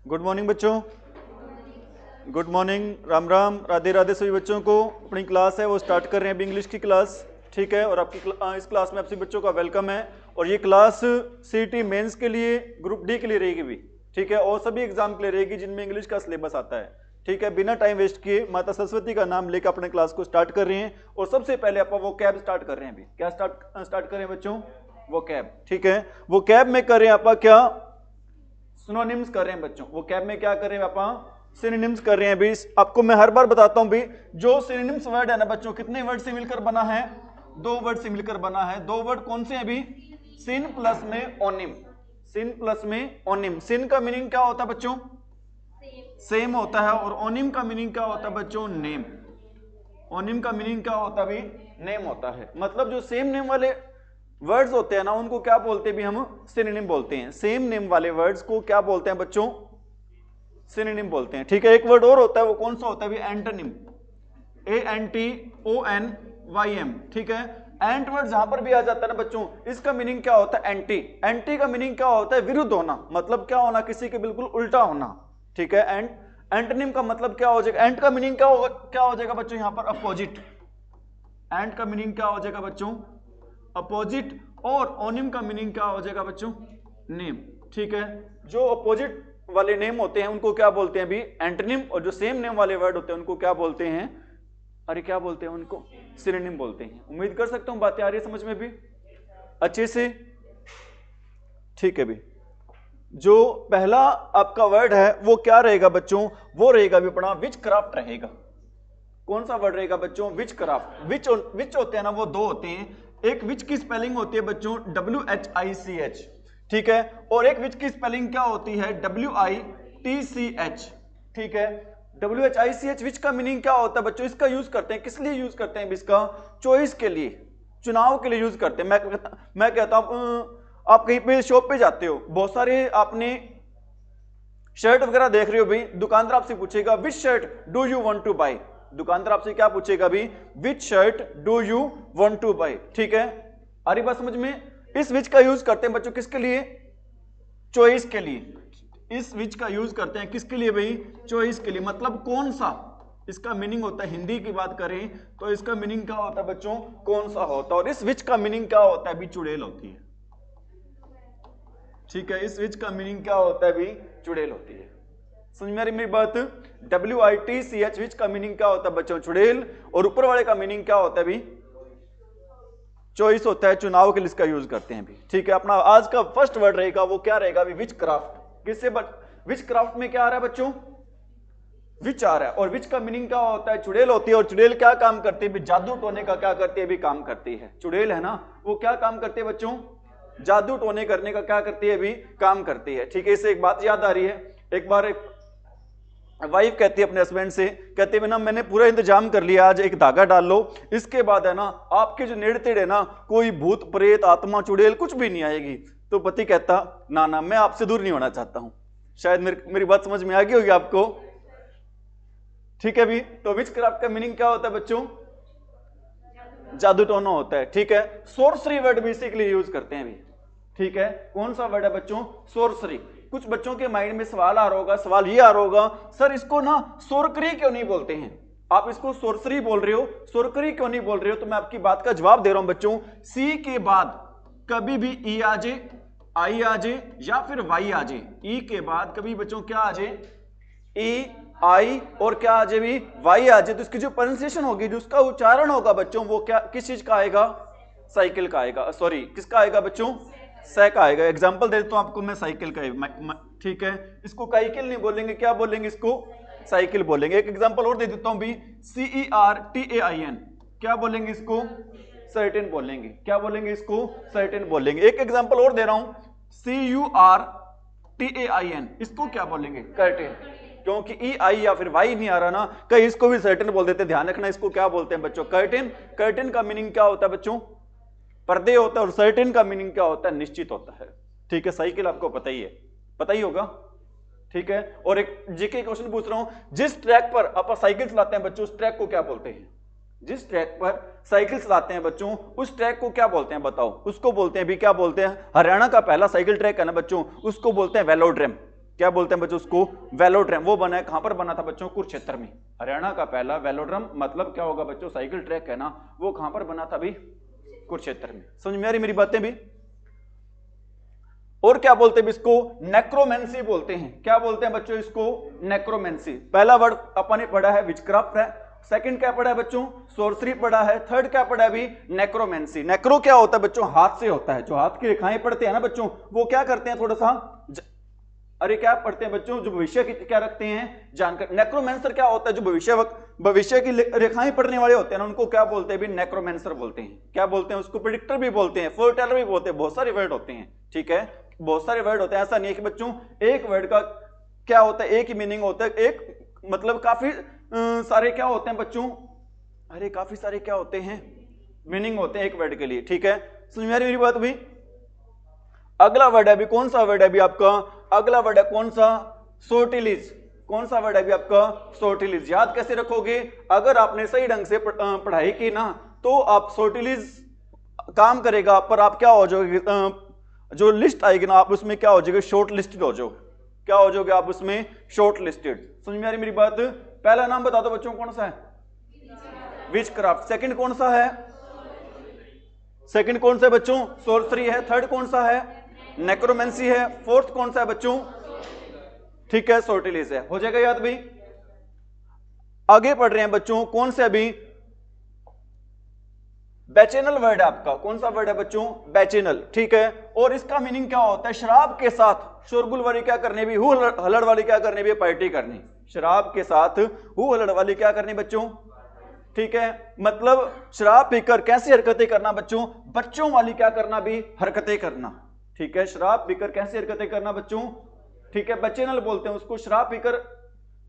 Good morning बच्चों, good morning, Ram Ram, Radhe Radhe सभी बच्चों को। अपनी क्लास है वो स्टार्ट कर रहे हैं अभी इंग्लिश की क्लास, ठीक है। और आपकी इस क्लास में आप सभी बच्चों का वेलकम है। और ये क्लास सीईटी मेंस के लिए, ग्रुप डी के लिए रहेगी भी, ठीक है, और सभी एग्जाम के लिए रहेगी जिनमें इंग्लिश का सिलेबस आता है, ठीक है। बिना टाइम वेस्ट किए माता सरस्वती का नाम लेकर अपने क्लास को स्टार्ट कर रहे हैं। और सबसे पहले आप वो कैब स्टार्ट कर रहे हैं। अभी क्या स्टार्ट कर रहे हैं बच्चों? वो कैब, ठीक है। वो कैब में कर रहे हैं आप क्या? सिनोनिम्स कर रहे हैं बच्चों। वो कैब में क्या कर रहे हैं आप? सिनोनिम्स कर रहे हैं। भी आपको मैं हर बार बताता हूं भी, जो सिनोनिम्स वर्ड है ना बच्चों, कितने वर्ड से मिलकर बना है? 2 वर्ड से मिलकर बना है। 2 वर्ड कौन से हैं अभी? सिन प्लस में ओनिम। सिन प्लस में ओनिम। सिन का मीनिंग क्या होता है बच्चों? सेम होता है। और ओनिम का मीनिंग क्या होता है बच्चों? नेम। ओनिम का मीनिंग क्या होता है? भी नेम होता है। मतलब जो सेम नेम वाले वर्ड्स होते हैं ना, उनको क्या बोलते हैं भी? हम सिनोनिम बोलते हैं। सेम नेम वाले वर्ड्स को क्या बोलते हैं बच्चों? सिनोनिम बोलते हैं, ठीक है। एक वर्ड और होता है, वो कौन सा होता है भी? एंटोनिम। ANTONYM, ठीक है। एंट वर्ड जहां पर भी आ जाता है ना बच्चों, इसका मीनिंग क्या होता है? एंटी। एंटी का मीनिंग क्या होता है? विरुद्ध होना। मतलब क्या होना? किसी के बिल्कुल उल्टा होना, ठीक है। एंटोनिम का मतलब क्या हो जाएगा? एंट का मीनिंग क्या हो जाएगा बच्चों यहां पर? अपोजिट। एंट का मीनिंग क्या हो जाएगा बच्चों? अपोजिट। और ओनिम का मीनिंग क्या हो जाएगा बच्चों? नेम, ठीक है। जो अपोजिट वाले नेम होते हैं उनको क्या बोलते हैं भी? एंटोनिम। और जो सेम नेम वाले वर्ड होते हैं उनको क्या बोलते हैं? अरे क्या बोलते हैं उनको? सिनोनिम बोलते हैं। उम्मीद कर सकता हूं बातें आ रही है समझ में भी अच्छे से, ठीक है भी। जो पहला आपका वर्ड है वो क्या रहेगा बच्चों? वो रहेगा भी अपना विच क्राफ्ट रहेगा। कौन सा वर्ड रहेगा बच्चों? विच क्राफ्ट। विच होते हैं ना वो 2 होते हैं। एक विच की स्पेलिंग होती है बच्चों WHICH, ठीक है। और एक विच की स्पेलिंग क्या होती है? WITCH, ठीक है। WHICH विच का मीनिंग क्या होता है बच्चों? इसका यूज करते हैं किस लिए? यूज करते हैं इसका चॉइस के लिए, चुनाव के लिए यूज करते हैं। मैं कहता हूं आप कहीं पे शॉप पे जाते हो, बहुत सारे आपने शर्ट वगैरह देख रहे हो भाई, दुकानदार आपसे पूछेगा which shirt do you want to buy. दुकानदार आपसे क्या पूछेगा भी? Which shirt do you want to buy, ठीक है। आ रही बात समझ में? इस विच का यूज करते हैं बच्चों किसके लिए? चॉइस के लिए। इस विच का यूज करते हैं किसके लिए भाई? चॉइस के लिए। मतलब कौन सा, इसका मीनिंग होता है, हिंदी की बात करें तो इसका मीनिंग क्या होता है बच्चों? कौन सा होता है। और इस विच का मीनिंग क्या होता है भी? चुड़ैल होती है, ठीक है। इस विच का मीनिंग क्या होता है भी? चुड़ैल होती है। समझ में आ रही मेरी बात? WITCH विच का मीनिंग क्या होता है बच्चों? चुड़ैल। और ऊपर वाले का मीनिंग क्या होता है भी? चॉइस होता है, चुनाव के लिए इसका यूज करते हैं भी, ठीक है। अपना आज का फर्स्ट वर्ड रहेगा वो क्या रहेगा भी? विच क्राफ्ट। किससे विच क्राफ्ट में क्या आ रहा है बच्चों? विच आ रहा है। और विच का मीनिंग क्या होता है? चुड़ैल होती है। और चुड़ैल क्या काम करती है भी? जादू टोने का क्या करती है भी? काम करती है। चुड़ैल है ना, वो क्या काम करती है बच्चों? जादू टोने करने का क्या करती है भी? काम करती है, ठीक है। इससे एक बात याद आ रही है। एक बार एक वाइफ कहती है अपने हस्बैंड से, कहती है ना मैंने पूरा इंतजाम कर लिया, आज एक धागा डाल लो, इसके बाद है ना आपके जो नेड़े तेड़े ना कोई भूत प्रेत आत्मा चुड़ैल कुछ भी नहीं आएगी। तो पति कहता ना ना मैं आपसे दूर नहीं होना चाहता हूं। शायद मेरी बात समझ में आ गई होगी आपको, ठीक है भी। तो विच क्राफ्ट का मीनिंग क्या होता है बच्चों? जादू टोना होता है, ठीक है। सोर्सरी वर्ड भी इसी के लिए यूज करते हैं भी, ठीक है। कौन सा वर्ड है बच्चों? सोर्सरी। कुछ बच्चों के माइंड में सवाल आ रहा होगा, सवाल ये आ रहा होगा, सर इसको ना सोरकरी क्यों नहीं बोलते हैं? आप इसको सोर्सरी बोल रहे हो, सोरकरी क्यों नहीं बोल रहे हो? तो मैं आपकी बात का जवाब दे रहा हूं बच्चों। सी के बाद कभी भी ई आ जाए, आई आ जाए या फिर वाई आ जाए। ई के बाद कभी बच्चों क्या आ जाए? ई, आई और क्या आ जाए भी? वाई आ जाए। तो इसकी जो प्रोनाउंसिएशन होगी, जो उसका उच्चारण होगा बच्चों, वो क्या किस चीज का आएगा? साइकिल का आएगा। सॉरी, किसका आएगा बच्चों? सै का आएगा। एग्जांपल दे देता हूं आपको मैं साइकिल का, ठीक है। इसको काइकिल नहीं बोलेंगे, क्या बोलेंगे? इसको साइकिल बोलेंगे। एक एग्जांपल और दे देता हूं भी, CERTAIN, क्या बोलेंगे इसको? सर्टेन बोलेंगे। क्या बोलेंगे इसको? सर्टेन बोलेंगे। एक एग्जांपल और दे रहा हूं, CURTAIN, इसको क्या बोलेंगे? कर्टेन। क्योंकि ई आई या फिर वाई नहीं आ रहा ना, कहीं इसको भी सर्टेन बोल देते, ध्यान रखना। इसको क्या बोलते हैं बच्चों? कर्टेन। कर्टेन का मीनिंग क्या होता है बच्चों? पर्दे होता है। और सर्टेन का मीनिंग क्या होता है? निश्चित होता है, ठीक है। साइकिल आपको पता ही है, पता ही होगा, ठीक है। और एक जीके क्वेश्चन पूछ रहा हूं, जिस ट्रैक पर आप साइकिल चलाते हैं बच्चों, उस ट्रैक को क्या बोलते हैं? जिस ट्रैक पर साइकिल चलाते हैं बच्चों, उस ट्रैक को क्या बोलते हैं बताओ? उसको बोलते हैं भी क्या बोलते हैं? हरियाणा का पहला साइकिल ट्रैक है ना बच्चों, उसको बोलते हैं वेलोड्रम। क्या बोलते हैं बच्चों उसको, वेलोड्रम। वो बना है कहां पर बना था बच्चों, कुरुक्षेत्र में। हरियाणा का पहला वेलोड्रम मतलब क्या होगा बच्चों, साइकिल ट्रैक है ना, वो कहां पर बना था भी, कुरुक्षेत्र में। समझ में आ रही मेरी बातें भी। और क्या बोलते हैं इसको, नेक्रोमेंसी बोलते हैं। क्या बोलते हैं बच्चों इसको, नेक्रोमेंसी। पहला वर्ड अपन ने पढ़ा है विचक्राफ्ट है, सेकंड क्या पढ़ा है बच्चों, सोर्सरी पढ़ा है, थर्ड क्या पढ़ा है अभी, नेक्रोमेंसी। नेक्रो क्या होता है बच्चों, हाथ से होता है, जो हाथ की रेखाएं पढ़ते हैं ना बच्चों, वो क्या करते हैं थोड़ा सा अरे क्या पढ़ते हैं बच्चों, जो भविष्य की क्या रखते हैं जानकर। नेक्रोमेंसर क्या होता है, जो भविष्य की रेखाएं पढ़ने वाले होते हैं ना, उनको क्या बोलते हैं भी, नेक्रोमेंसर बोलते हैं। क्या बोलते हैं उसको, प्रेडिक्टर भी बोलते हैं, फोरटेलर भी बोलते हैं, बहुत सारे वर्ड होते हैं, ठीक है, बहुत सारे वर्ड होते हैं। ऐसा नहीं है कि बच्चों एक वर्ड का क्या होता है, एक ही मीनिंग होता है, एक मतलब काफी सारे क्या होते हैं बच्चों, अरे काफी सारे क्या होते हैं, मीनिंग होते हैं एक वर्ड के लिए, ठीक है। समझ में आ रही मेरी बात भी। अगला वर्ड है अभी, कौन सा वर्ड है अभी आपका, अगला वर्ड है कौन सा, सोर्टिलिज। कौन सा वर्ड है अभी आपका, सोर्टिलिज। याद कैसे रखोगे, अगर आपने सही ढंग से पढ़ाई की ना, तो आप सोर्टिलिज काम करेगा, पर आप क्या हो जाओगे, जो लिस्ट आएगी ना, आप उसमें क्या हो जाएगा, शॉर्ट लिस्टेड हो जाओगे। क्या हो जाओगे आप उसमें, शॉर्ट लिस्टेड। समझ में आ रही मेरी बात। पहला नाम बता दो बच्चों कौन सा है, विचक्राफ्ट। सेकंड कौन सा है, सेकंड कौन सा है बच्चों, सोर्सरी है। थर्ड कौन सा है, नेक्रोमेंसी है। फोर्थ कौन सा है बच्चों, ठीक है, सोर्टिलिज है। हो जाएगा याद भी। आगे पढ़ रहे हैं बच्चों, कौन से अभी, बैचेनल वर्ड है आपका। कौन सा वर्ड है बच्चों, बैचेनल, ठीक है। और इसका मीनिंग क्या होता है, शराब के साथ शोरगुल वाली क्या करनी भी, हु हलड़ वाली क्या करनी भी, पार्टी करनी। शराब के साथ हु हलड़ वाली क्या करनी बच्चों, ठीक है, मतलब शराब पीकर कैसी हरकतें करना बच्चों, बच्चों वाली क्या करना भी, हरकतें करना, ठीक है। शराब पीकर कैसी हरकतें करना बच्चों, ठीक है, बैचेनल बोलते हैं उसको। शराब पीकर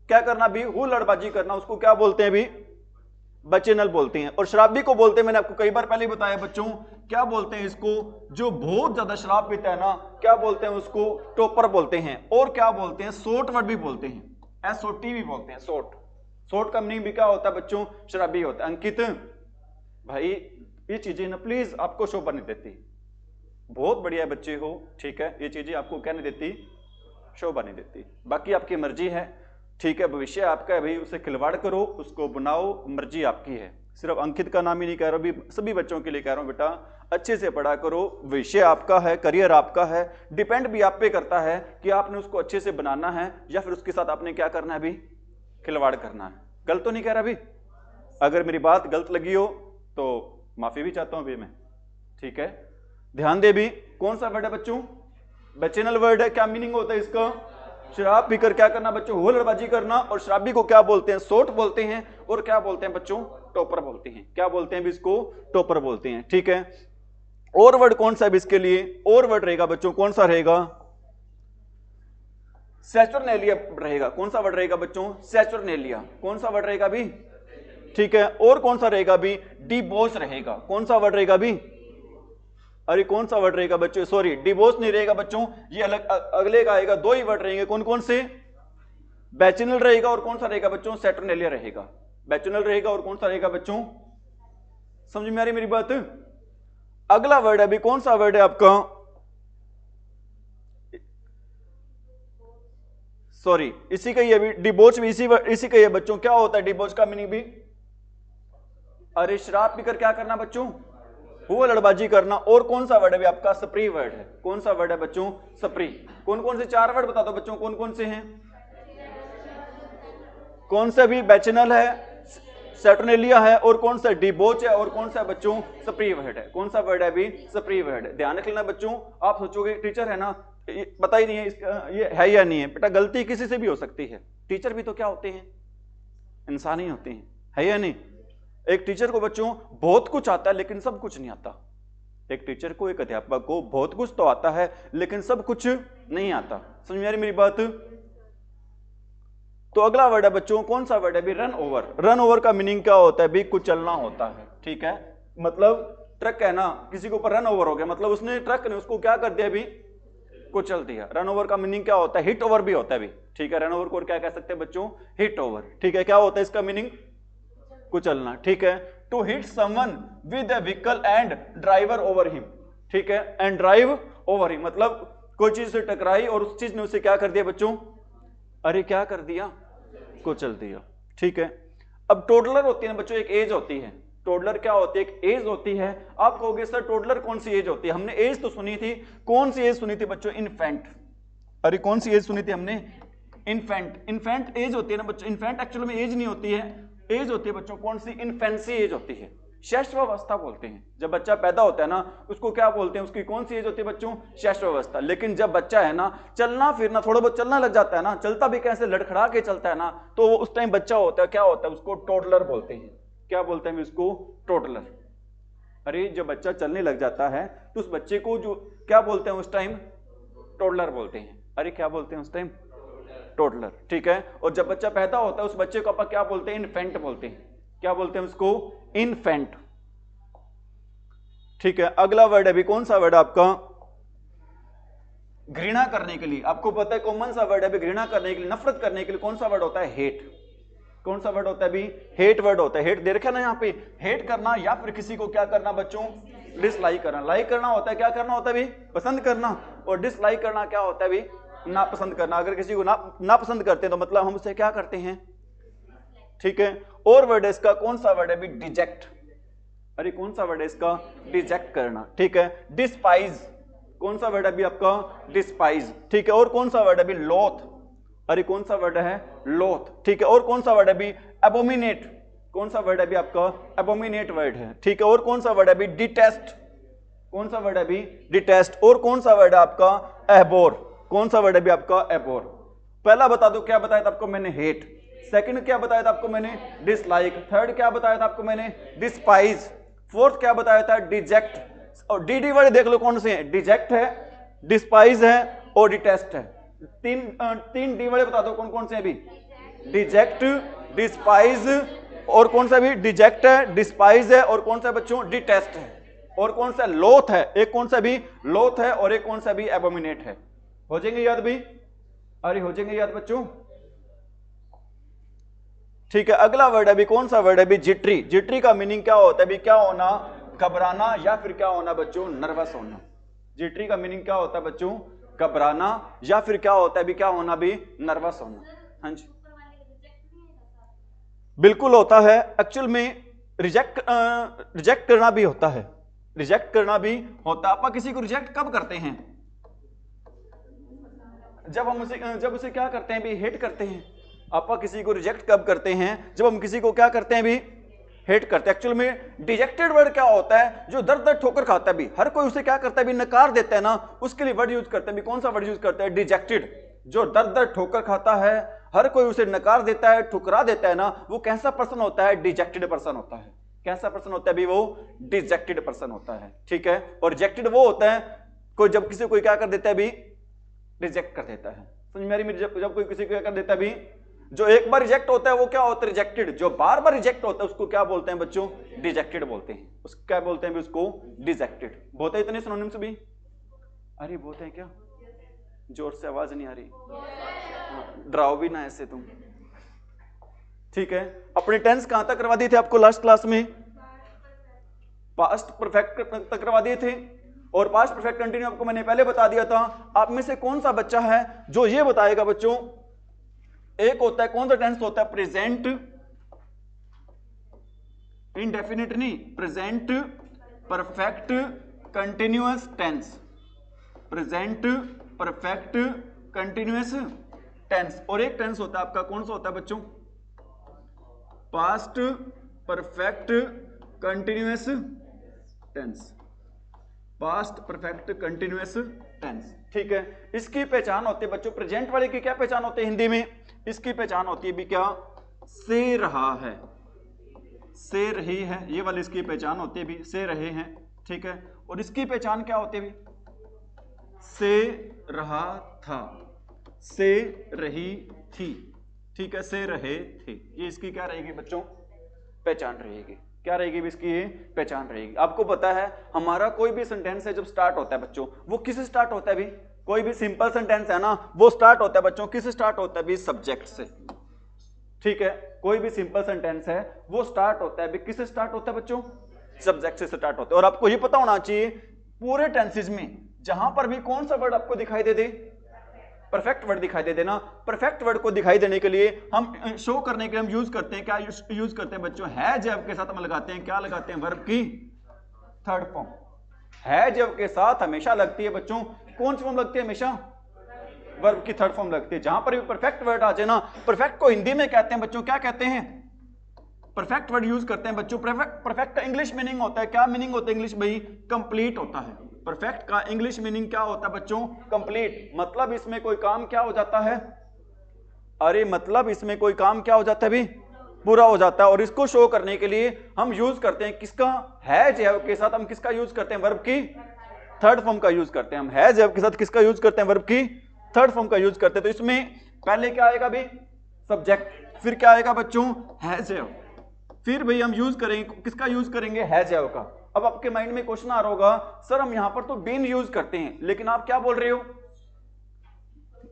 क्या करना भी, हु लड़बाजी करना, उसको क्या बोलते हैं भी, बैचेनल बोलते हैं। और शराबी को बोलते हैं, मैंने आपको कई बार पहले बताया बच्चों, क्या बोलते हैं इसको, जो बहुत ज्यादा शराब पीता है ना, क्या बोलते हैं उसको, टॉपर बोलते हैं। और क्या बोलते हैं, सोट वर्ड भी बोलते हैं, SOT भी बोलते हैं, सोट। सोट का मीनिंग भी क्या होता है बच्चों, शराबी होता है। अंकित भाई ये चीजें ना प्लीज आपको शोभा नहीं देती, बहुत बढ़िया बच्चे हो, ठीक है, ये चीजें आपको क्या नहीं देती, शोभा नहीं देती। बाकी आपकी मर्जी है, ठीक है, भविष्य आपका है भाई, उसे खिलवाड़ करो, उसको बनाओ, मर्जी आपकी है। सिर्फ अंकित का नाम ही नहीं कह रहा, भी सभी बच्चों के लिए कह रहा हूं, बेटा अच्छे से पढ़ा करो, भविष्य आपका है, करियर आपका है, डिपेंड भी आप पे करता है कि आपने उसको अच्छे से बनाना है या फिर उसके साथ आपने क्या करना है, अभी खिलवाड़ करना है। गलत तो नहीं कह रहा भी, अगर मेरी बात गलत लगी हो तो माफी भी चाहता हूं अभी मैं, ठीक है। ध्यान दे भी, कौन सा वर्ड है बच्चों, बैचेनल वर्ड है। क्या मीनिंग होता है इसका, शराब पीकर क्या करना बच्चों, हुलड़बाजी करना। और शराबी को क्या बोलते हैं, सोट बोलते हैं। और क्या बोलते हैं बच्चों, टॉपर बोलते हैं। क्या बोलते हैं भी इसको, टॉपर बोलते हैं, ठीक है। और वर्ड कौन सा है इसके लिए, और वर्ड रहेगा बच्चों, कौन सा रहेगा, सैचुरनेलिया रहेगा। कौन सा वर्ड रहेगा बच्चों, सैचुरनेलिया। कौन सा वर्ड रहेगा भी, ठीक है। और कौन सा रहेगा भी, डिबोस रहेगा। कौन सा वर्ड रहेगा भी, अरे कौन सा वर्ड रहेगा बच्चों, सॉरी डिवोर्स नहीं रहेगा बच्चों, ये अलग अगले का आएगा। दो ही वर्ड रहेंगे, कौन कौन से, बैचेनल रहेगा और कौन सा रहेगा बच्चों, सैटर्नेलिया रहेगा। बैचेनल रहेगा और कौन सा रहेगा बच्चों, समझ में आ रही मेरी बात। अगला वर्ड है अभी, कौन सा वर्ड है आपका, सॉरी इसी का ही अभी, डिबोच भी इसी का ही है बच्चों। क्या होता है डिबोच का मीनिंग भी, अरे शराब पीकर क्या करना बच्चों, वो लड़बाजी करना। और कौन सा वर्ड है आपका, सप्री वर्ड है। कौन सा वर्ड है बच्चों, सप्री। कौन कौन से चार वर्ड बता दो बच्चों, कौन कौन से हैं, कौन सा भी बैचेनल है, सैटर्नेलिया है, और कौन सा डिबोच है, और कौन सा बच्चों, सप्री वर्ड है। कौन सा वर्ड है अभी, सप्री वर्ड है। ध्यान रख लेना बच्चों, आप सोचोगे टीचर है ना, पता ही नहीं है इसका ये है या नहीं है। बेटा गलती किसी से भी हो सकती है, टीचर भी तो क्या होते हैं, इंसान ही होते हैं, है या नहीं। एक टीचर को बच्चों बहुत कुछ आता है लेकिन सब कुछ नहीं आता। एक टीचर को, एक अध्यापक को बहुत कुछ तो आता है लेकिन सब कुछ नहीं आता। समझ में आ रही मेरी बात। तो अगला वर्ड है बच्चों, कौन सा वर्ड है भी, रन ओवर। रन ओवर का मीनिंग क्या होता है भी, कुचलना होता है, ठीक है। मतलब ट्रक है ना, किसी के ऊपर रन ओवर हो गया, मतलब उसने ट्रक ने उसको क्या कर दिया भी, कुचल दिया। रन ओवर का मीनिंग क्या होता है, हिट ओवर भी होता है भी, ठीक है। रन ओवर को क्या कह सकते हैं बच्चों, हिट ओवर, ठीक है। क्या होता है इसका मीनिंग, कुचलना, ठीक है। To hit someone with a vehicle and driver over him, ठीक है, एंड ड्राइव ओवर हिम, मतलब कोई चीज से टकराई और उस चीज ने उसे क्या कर दिया बच्चों, अरे क्या कर दिया, कुचल दिया। ठीक है, अब टोडलर होती है ना बच्चों, एक एज होती है। टोडलर क्या होती है, एक एज होती है। आप कहोगे सर टोडलर कौन सी एज होती है, हमने एज तो सुनी थी, कौन सी एज सुनी थी बच्चों, इन्फेंट। अरे कौन सी एज सुनी थी हमने, इन्फेंट। इन्फेंट एज होती है ना बच्चों, इन्फेंट एक्चुअली में एज नहीं होती है, एज होती है बच्चों कौन सी, इन्फेंसी एज होती है, शैशवावस्था बोलते हैं। जब बच्चा पैदा होता है ना उसको क्या बोलते हैं, उसकी कौन सी एज होती है बच्चों, शैशवावस्था। लेकिन जब बच्चा है ना चलना फिरना थोड़ा बहुत चलना लग जाता है ना, चलता भी कैसे लड़खड़ा के चलता है ना, तो उस टाइम बच्चा होता है, क्या होता है, उसको टोडलर बोलते हैं। क्या बोलते हैं उसको, टोडलर। अरे जब बच्चा चलने लग जाता है तो उस बच्चे को जो क्या बोलते हैं उस टाइम, टोडलर बोलते हैं। अरे क्या बोलते हैं उस टाइम, टोडलर। ठीक है, और जब बच्चा पैदा होता है उस बच्चे को अपन क्या बोलते हैं, इन्फेंट बोलते हैं। क्या बोलते हैं उसको, इन्फेंट। ठीक है, अगला वर्ड है भी, कौन सा वर्ड आपका, घृणा करने के लिए। आपको पता है कॉमन सा वर्ड है भी, घृणा करने के लिए, नफरत करने के लिए कौन सा वर्ड होता है, हेट। कौन सा वर्ड होता है भी, हेट वर्ड होता है। हेट दे रखा ना यहाँ पे, हेट करना या फिर किसी को क्या करना बच्चों, डिसलाइक करना। लाइक करना होता है, क्या करना होता है भी, पसंद करना, और डिसलाइक करना क्या होता है भी, ना पसंद करना। अगर किसी को ना पसंद करते हैं तो मतलब हम उसे क्या करते हैं। ठीक है, और वर्ड है इसका, कौन सा वर्ड है भी, डिजेक्ट। अरे कौन सा वर्ड है इसका, डिजेक्ट करना। ठीक है, डिस्पाइज। कौन सा वर्ड है भी आपका, डिस्पाइज। ठीक है, और कौन सा वर्ड है भी, लोथ। अरे कौन सा वर्ड है, लोथ। ठीक है, और कौन सा वर्ड है भी, एबोमिनेट। कौन सा वर्ड है भी आपका, एबोमिनेट वर्ड है। ठीक है, और कौन सा वर्ड है भी, डिटेस्ट। कौन सा वर्ड है भी, डिटेस्ट। और कौन सा वर्ड है आपका, एबोर। कौन सा वर्ड है भी आपका, एबोर। पहला बता दो, क्या बताया था आपको मैंने, हेट। सेकंड क्या बताया था आपको मैंने, डिसलाइक। थर्ड क्या बताया था आपको मैंने, डिस्पाइज। फोर्थ क्या बताया था, डिजेक्ट। और डी वर्ड देख लो कौन से हैं, डिजेक्ट है, डिस्पाइज है और डिटेस्ट है। तीन डी वर्ड बता दो कौन कौन से हैं अभी, डिजेक्ट, डिस्पाइज और कौन सा भी, डिजेक्ट है, डिस्पाइज है और कौन सा बच्चों, डिटेस्ट है। और कौन सा, लोथ है। एक कौन सा भी, लोथ है और एक कौन सा भी, एबोमिनेट है। हो जाएंगे याद भी, अरे हो जाएंगे याद बच्चों। ठीक है, अगला वर्ड है भी, कौन सा वर्ड है भी, जिट्री। जिट्री का मीनिंग क्या होता है भी, क्या होना, घबराना या फिर क्या होना बच्चों, नर्वस होना। जिट्री का मीनिंग क्या होता है बच्चों, घबराना या फिर क्या होता है भी, क्या होना भी, नर्वस होना। हाँ जी बिल्कुल होता है। एक्चुअल में रिजेक्ट करना भी होता है, रिजेक्ट करना भी होता है। आप किसी को रिजेक्ट कब करते हैं, जब उसे क्या करते हैं भी, हेट करते हैं। आप किसी को रिजेक्ट कब करते हैं, जब हम किसी को क्या करते हैं भी, हेट करते हैं। एक्चुअल में डिजेक्टेड वर्ड क्या होता है, जो दर दर ठोकर खाता है भी, हर कोई उसे क्या करता है भी, नकार देता है ना, उसके लिए वर्ड यूज करते हैं भी। कौन सा वर्ड यूज करते हैं, डिजेक्टेड। जो दर दर ठोकर खाता है, हर कोई उसे नकार देता है, ठुकरा देता है ना, वो कैसा पर्सन होता है, डिजेक्टेड पर्सन होता है। कैसा पर्सन होता है भी, वो डिजेक्टेड पर्सन होता है। ठीक है, और रिजेक्टेड वो होता है कोई जब किसी को क्या कर देता है भी, रिजेक्ट कर देता है। समझ में आ रही, जब कोई किसी को क्या कर देता है भी, जो एक बार रिजेक्ट होता है वो क्या होता है, रिजेक्टेड। जो बार बार रिजेक्ट होता है उसको क्या बोलते हैं बच्चों, डिजेक्टेड बोलते हैं। उसको क्या बोलते हैं भी, उसको डिजेक्टेड। बहुत है इतने सिनोनिम्स भी, अरे बहुत है क्या, जोर से आवाज नहीं आ रही, डराओ भी ना ऐसे तुम। ठीक है, अपने टेंस कहां तक करवा दिए थे आपको लास्ट क्लास में, पास्ट परफेक्ट तक करवा दिए थे। और पास्ट परफेक्ट कंटिन्यू आपको मैंने पहले बता दिया था। आप में से कौन सा बच्चा है जो ये बताएगा बच्चों, एक होता है कौन सा टेंस होता है, प्रेजेंट इंडेफिनिट नहीं, present perfect continuous tense. Present perfect continuous tense. और एक टेंस होता है आपका, कौन सा होता है बच्चों, past perfect continuous tense. Past perfect continuous tense. ठीक है, इसकी पहचान होती है बच्चों, प्रेजेंट वाले की क्या पहचान होती है हिंदी में, इसकी पहचान होती है भी क्या, से रहा है, से रही है, ये वाली इसकी पहचान होती है भी, से रहे हैं। ठीक है, और इसकी पहचान क्या होती है भी, से रहा था, से रही थी। ठीक है, से रहे थे, ये इसकी क्या रहेगी बच्चों, पहचान रहेगी। क्या रहेगी भी इसकी, ये पहचान रहेगी। आपको पता है हमारा कोई भी सेंटेंस है जब स्टार्ट होता है बच्चों, वो किससे स्टार्ट होता है भी, कोई भी सिंपल सेंटेंस है ना, वो स्टार्ट होता है बच्चों किससे स्टार्ट होता है भी, सब्जेक्ट से। ठीक है, कोई भी सिंपल सेंटेंस है वो स्टार्ट होता है भी, किससे स्टार्ट होता है बच्चों, सब्जेक्ट से स्टार्ट होता है। और आपको ये पता होना चाहिए पूरे टेंसेज में जहां पर भी कौन सा वर्ड आपको दिखाई दे दे, परफेक्ट वर्ड दिखाई दे देना। परफेक्ट वर्ड को दिखाई देने के लिए हम शो करने के लिए हम यूज करते हैं, क्या यूज करते हैं बच्चों, है जब के साथ हम लगाते हैं, क्या लगाते हैं, वर्ब की थर्ड फॉर्म। है जब के साथ हमेशा लगती है बच्चों, कौन सी फॉर्म लगती है हमेशा, वर्ब की थर्ड फॉर्म लगती है। जहां पर भी परफेक्ट वर्ड आ जाए ना, परफेक्ट को हिंदी में कहते हैं बच्चों, क्या कहते हैं, परफेक्ट वर्ड यूज करते हैं बच्चों। परफेक्ट का इंग्लिश मीनिंग होता है, क्या मीनिंग होता है इंग्लिश भाई, कंप्लीट होता है। परफेक्ट का इंग्लिश मीनिंग क्या होता है बच्चों, कंप्लीट। मतलब इसमें कोई काम क्या हो जाता है, अरे मतलब इसमें कोई काम क्या हो जाता है भी, पूरा हो जाता है। और इसको शो करने के लिए हम यूज करते हैं किसका, है जैव के साथ हम किसका यूज करते हैं, वर्ब की थर्ड फॉर्म का यूज करते हैं। हम है जैव के साथ किसका यूज करते हैं, वर्ब की थर्ड फॉर्म का यूज करते हैं। तो इसमें पहले क्या आएगा भी, सब्जेक्ट, फिर क्या आएगा बच्चों, है जैव, फिर भाई हम यूज करेंगे किसका, यूज करेंगे है जैव का। अब आपके माइंड में क्वेश्चन आ रहा होगा, सर हम यहां पर तो बीन यूज करते हैं, लेकिन आप क्या बोल रहे हो,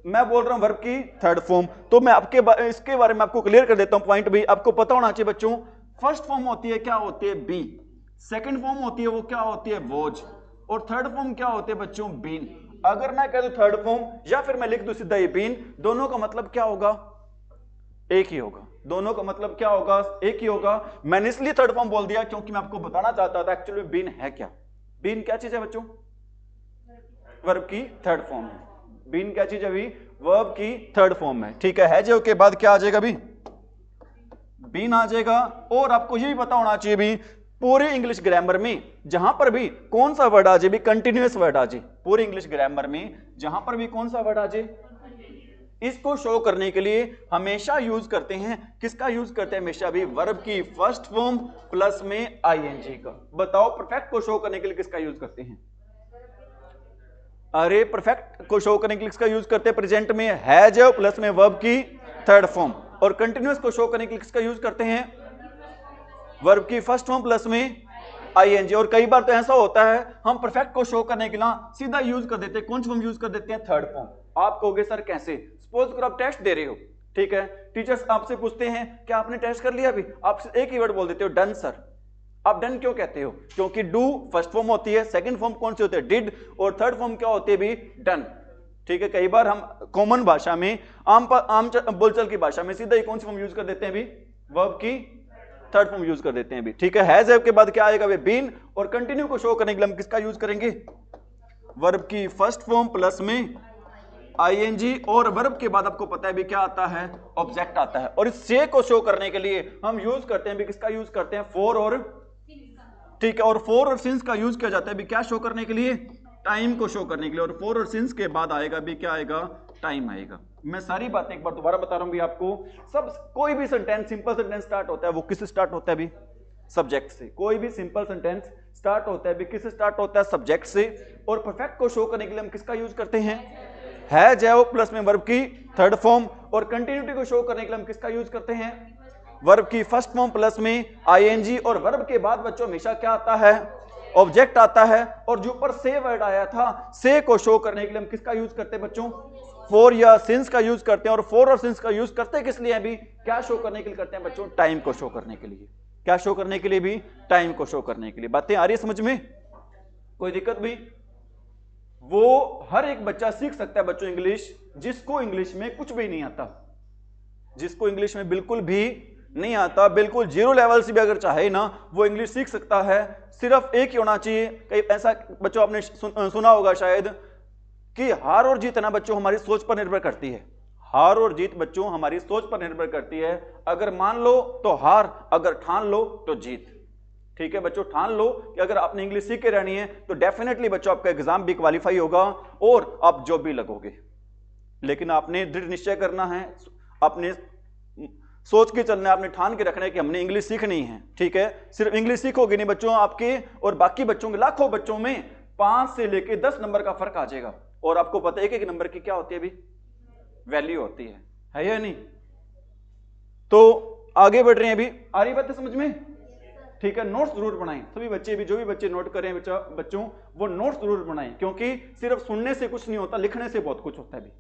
मैं बोल रहा हूं वर्ब की थर्ड फॉर्म। तो मैं इसके बारे में आपको क्लियर कर देता हूं पॉइंट भी, आपको पता होना चाहिए बच्चों। फर्स्ट फॉर्म होती है क्या होती है, बी। सेकंड फॉर्म होती है वो क्या होती है, वोज। और थर्ड फॉर्म क्या होती है बच्चों, बीन। अगर मैं कह दूं थर्ड फॉर्म, या फिर मैं लिख दूं सीधा ही बीन, दोनों का मतलब क्या होगा, एक ही होगा। दोनों का मतलब क्या होगा, एक ही होगा। मैंने इसलिए थर्ड फॉर्म बोल दिया क्योंकि मैं आपको बताना चाहता था एक्चुअली बीन है क्या। बीन क्या चीज है बच्चों, वर्ब की थर्ड फॉर्म है। बीन क्या चीज है अभी, वर्ब की थर्ड फॉर्म है, ठीक है जो के बाद क्या आ जाएगा भी, बीन आ जाएगा। और आपको ये भी पता होना चाहिए भी, पूरे इंग्लिश ग्रामर में जहां पर भी कौन सा वर्ड आ जाए भी, कंटिन्यूअस वर्ड आ जाए। पूरे इंग्लिश ग्रामर में जहां पर भी कौन सा वर्ड आ जाए, इसको शो करने के लिए हमेशा यूज करते हैं किसका, यूज करते हैं हमेशा भी वर्ब की फर्स्ट फॉर्म प्लस में आईएनजी का। बताओ परफेक्ट को शो करने के लिए किसका यूज करते हैं, अरे परफेक्ट को शो करने के लिए किसका यूज करते हैं, प्रेजेंट में है जो प्लस में वर्ब की थर्ड फॉर्म। और कंटिन्यूअस को शो करने के लिए किसका यूज करते हैं, वर्ब की फर्स्ट फॉर्म प्लस में आईएनजी। और कई बार तो ऐसा होता है हम परफेक्ट को शो करने के लिए सीधा यूज कर देते हैं, कौन सी फॉर्म यूज कर देते हैं, थर्ड फॉर्म। आप कहोगे सर कैसे, सपोज करो आप टेस्ट दे रहे हो, ठीक है, टीचर्स आपसे पूछते हैं क्या आपने टेस्ट कर लिया, अभी आपसे एक ही वर्ड बोल देते हो, डन सर। आप डन क्यों कहते हो, क्योंकि डू फर्स्ट फॉर्म होती है, सेकंड फॉर्म कौन सी होती है, डिड, और थर्ड फॉर्म क्या होती है भी, डन। ठीक है, कई बार हम कॉमन भाषा में, आम बोलचाल की भाषा में सीधा ही कौन सी फॉर्म यूज कर देते हैं भी, वर्ब की थर्ड फॉर्म यूज कर देते हैं भी। ठीक है, हैज हैव के बाद क्या आएगा वे, बीन। और कंटिन्यू को शो करने के लिए हम किसका यूज करेंगे, वर्ब की फर्स्ट फॉर्म प्लस में आईएनजी। और वर्ब के बाद आपको पता है भी क्या आता है, ऑब्जेक्ट आता है। और इस से को शो करने के लिए हम यूज करते हैं भी किसका यूज करते हैं, फॉर और, ठीक है, और फॉर और सिंस का यूज किया जाता है भी क्या शो करने के लिए, टाइम को शो करने के लिए। और फॉर और सिंस के बाद आएगा भी क्या आएगा, टाइम आएगा। मैं सारी बातें एक बार दोबारा बता रहा हूं भी आपको। सब कोई भी सेंटेंस, सिंपल सेंटेंस स्टार्ट होता है वो किससे स्टार्ट होता है भी, सब्जेक्ट से। कोई भी सिंपल सेंटेंस स्टार्ट होता है भी किससे स्टार्ट होता है, सब्जेक्ट से। और परफेक्ट को शो करने के लिए हम किसका यूज करते हैं, है जैव प्लस में वर्ब की थर्ड फॉर्म। और कंटिन्यूटी को शो करने के लिए हम किसका यूज करते हैं, वर्ब की फर्स्ट फॉर्म प्लस में आईएनजी। और वर्ब के बाद बच्चों हमेशा क्या आता है, ऑब्जेक्ट आता है। और जो ऊपर से वर्ड आया था, से को शो करने के लिए हम किसका यूज करते हैं बच्चों, फॉर या सिंस का यूज करते हैं। और फॉर और सिंस का यूज करते किस लिए अभी, क्या शो करने के लिए करते हैं बच्चों, टाइम को शो करने के लिए। क्या शो करने के लिए भी, टाइम को शो करने के लिए। बातें आ रही है समझ में, कोई दिक्कत भी। वो हर एक बच्चा सीख सकता है बच्चों इंग्लिश, जिसको इंग्लिश में कुछ भी नहीं आता, जिसको इंग्लिश में बिल्कुल भी नहीं आता, बिल्कुल जीरो लेवल से भी अगर चाहे ना, वो इंग्लिश सीख सकता है। सिर्फ एक ही होना चाहिए। कई ऐसा बच्चों आपने सुना होगा शायद कि हार और जीत ना बच्चों हमारी सोच पर निर्भर करती है। हार और जीत बच्चों हमारी सोच पर निर्भर करती है। अगर मान लो तो हार, अगर ठान लो तो जीत। ठीक है बच्चों, ठान लो कि अगर आपने इंग्लिश सीख के रहनी है तो डेफिनेटली बच्चों आपका एग्जाम भी क्वालिफाई होगा और आप जॉब भी लगोगे। लेकिन आपने दृढ़ निश्चय करना है, आपने सोच के चलना है, आपने ठान के रखना है कि हमने इंग्लिश सीखनी है। ठीक है, सिर्फ इंग्लिश सीखोगे नहीं बच्चों, आपके और बाकी बच्चों के, लाखों बच्चों में 5 से लेके 10 नंबर का फर्क आ जाएगा। और आपको पता है एक एक नंबर की क्या होती है अभी, वैल्यू होती है या नहीं। तो आगे बढ़ रहे हैं अभी, आ रही बात है समझ में। ठीक है, नोट्स जरूर बनाएं सभी बच्चे भी, जो भी बच्चे नोट करें बच्चों वो नोट्स जरूर बनाएं, क्योंकि सिर्फ सुनने से कुछ नहीं होता, लिखने से बहुत कुछ होता है भी।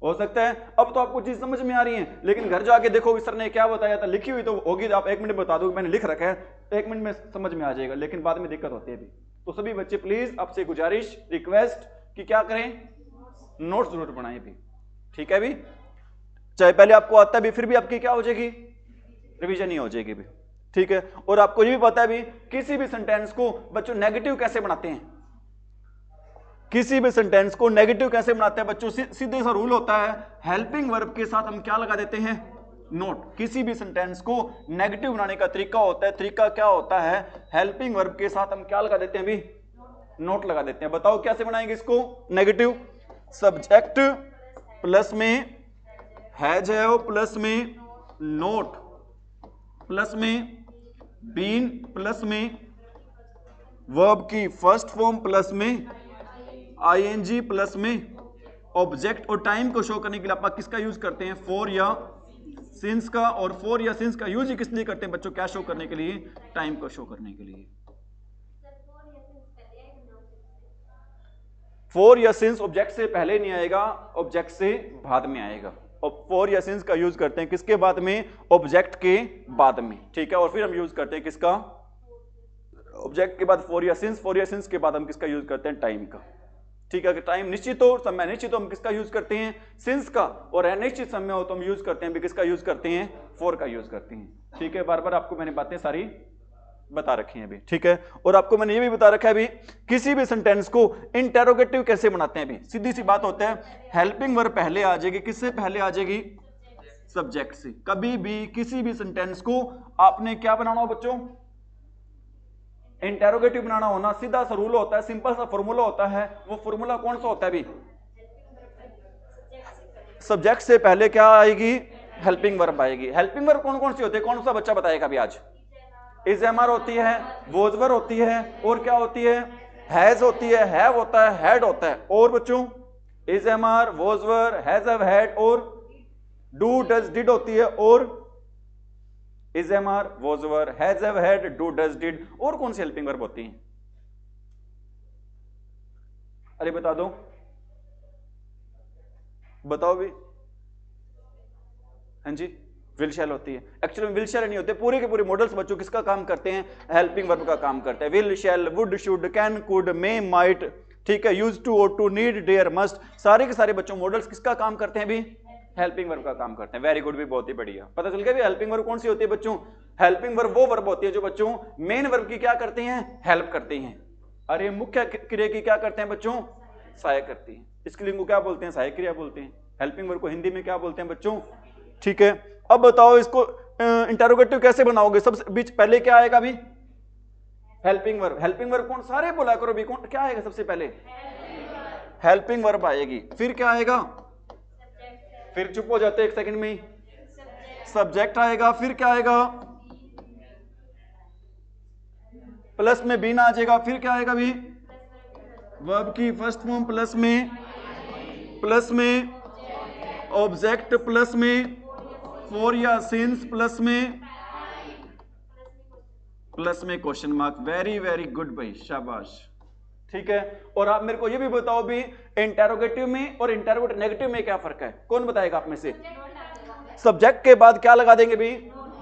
हो सकता है अब तो आपको चीज समझ में आ रही है, लेकिन घर जाके देखो सर ने क्या बताया था, लिखी हुई तो होगी, आप 1 मिनट बता दो मैंने लिख रखा है, 1 मिनट में समझ में आ जाएगा, लेकिन बाद में दिक्कत होती है भी। तो सभी बच्चे प्लीज आपसे गुजारिश, रिक्वेस्ट कि क्या करें, नोट्स जरूर बनाएं भी, ठीक है भी, चाहे पहले आपको आता है भी फिर भी आपकी क्या हो जाएगी, रिवीजन ही हो जाएगी भी, ठीक है। और आपको ये भी पता है भी किसी भी सेंटेंस को बच्चों नेगेटिव कैसे बनाते हैं, किसी भी सेंटेंस को नेगेटिव कैसे बनाते हैं बच्चों, सीधे सा रूल होता है, हेल्पिंग वर्ब के साथ हम क्या लगा देते हैं, नोट। किसी भी सेंटेंस को नेगेटिव बनाने का तरीका होता है, तरीका क्या होता है, हेल्पिंग वर्ब के साथ हम क्या लगा देते हैं भी, नोट लगा देते हैं। बताओ कैसे बनाएंगे इसको नेगेटिव, सब्जेक्ट प्लस में हैज हैव प्लस में नोट प्लस में बीन प्लस में वर्ब की फर्स्ट फॉर्म प्लस में आईएनजी प्लस में ऑब्जेक्ट, और टाइम को शो करने के लिए आप किसका यूज करते हैं, फॉर या सिंस का। और फॉर या सिंस का यूज ही किस लिए करते हैं बच्चों, क्या शो करने के लिए, टाइम को शो करने के लिए। फॉर या सिंस ऑब्जेक्ट से पहले नहीं आएगा, ऑब्जेक्ट से बाद में आएगा। और फॉर या सिंस का यूज करते हैं किसके बाद में, ऑब्जेक्ट के बाद में, ठीक है। और फिर हम यूज करते हैं किसका, ऑब्जेक्ट के बाद फॉर या सिंस के बाद हम किसका यूज करते हैं, टाइम का, ठीक है। अगर टाइम निश्चित हो, समय निश्चित हो, हम किसका यूज करते हैं, सिंस का। और अनिश्चित समय हो तो हम यूज करते हैं भी किसका यूज करते हैं, फॉर का यूज करते हैं, ठीक है। बार बार आपको मैंने बातें सारी बता रखी हैं भी, ठीक है। और आपको मैंने ये भी बता रखा है भी किसी भी सेंटेंस को इंटेरोगेटिव कैसे बनाते हैं भी, सीधी सी बात होता है, हेल्पिंग वर्ब पहले आ जाएगी, किससे पहले आ जाएगी, सब्जेक्ट से। कभी भी किसी भी सेंटेंस को आपने क्या बनाना हो बच्चों, इंटेरोगेटिव बनाना होना, सीधा सा रूल होता है, सिंपल सा फॉर्मूला होता है। वो फॉर्मूला कौन सा होता है भी, सब्जेक्ट से पहले क्या आएगी, हेल्पिंग वर्ब आएगी। हेल्पिंग वर्ब कौन कौन सी होती है, कौन सा बच्चा बताएगा अभी आज, इज एमआर होती है, वॉज वर होती है, और क्या होती है, हैज होती है, हैव होता है, हैड होता है। और बच्चों is MR, was were, has have had, और डू डज डिड होती है, और is MR, was were, has have had, do does did. और कौन सी हेल्पिंग वर्ब होती है, अरे बता दो, बताओ भी, हाँ जी, विल शैल होती है। एक्चुअली विल शैल नहीं होते, पूरे के पूरे मॉडल्स बच्चों किसका काम करते हैं, हेल्पिंग वर्ब का काम करते हैं। Will shell, would, should, can, could, may, might, ठीक है, यूज टू, और टू, नीड, डेयर, मस्ट, सारे के सारे बच्चों मॉडल्स किसका काम करते हैं भी, हेल्पिंग वर्ब का काम करते हैं। वेरी गुड भी, बहुत ही बढ़िया, पता चल गया भी हेल्पिंग वर्ब कौन सी होती है बच्चों। हेल्पिंग वर्ब वो वर्ब होती है जो बच्चों मेन वर्ब की क्या करते हैं, हेल्प करते हैं। अरे मुख्य क्रिया की क्या करते हैं बच्चों, सहायक करती है। इसके लिए क्या बोलते हैं, सहायक क्रिया बोलते हैं। हेल्पिंग वर्ब को हिंदी में क्या बोलते हैं बच्चों, ठीक है। अब बताओ इसको इंटरोगेटिव कैसे बनाओगे, सबसे बीच पहले क्या आएगा भी, हेल्पिंग वर्ब। हेल्पिंग वर्ब कौन, सारे बोला करो भी, कौन क्या आएगा सबसे पहले, हेल्पिंग वर्ब आएगी। फिर क्या आएगा, फिर चुप हो जाते एक सेकंड में ही, सब्जेक्ट आएगा। फिर क्या आएगा, प्लस में बीन आ जाएगा। फिर क्या आएगा भी, वर्ब की फर्स्ट फॉर्म प्लस में ऑब्जेक्ट प्लस में फॉर या सिंस प्लस में question mark. Very very good भाई, शाबाश, ठीक है। और आप मेरे को ये भी बताओ भी इंटेरोगेटिव में और इंटेरोगेटिव नेगेटिव में क्या फर्क है, कौन बताएगा आप में से। सब्जेक्ट के बाद क्या लगा देंगे भी,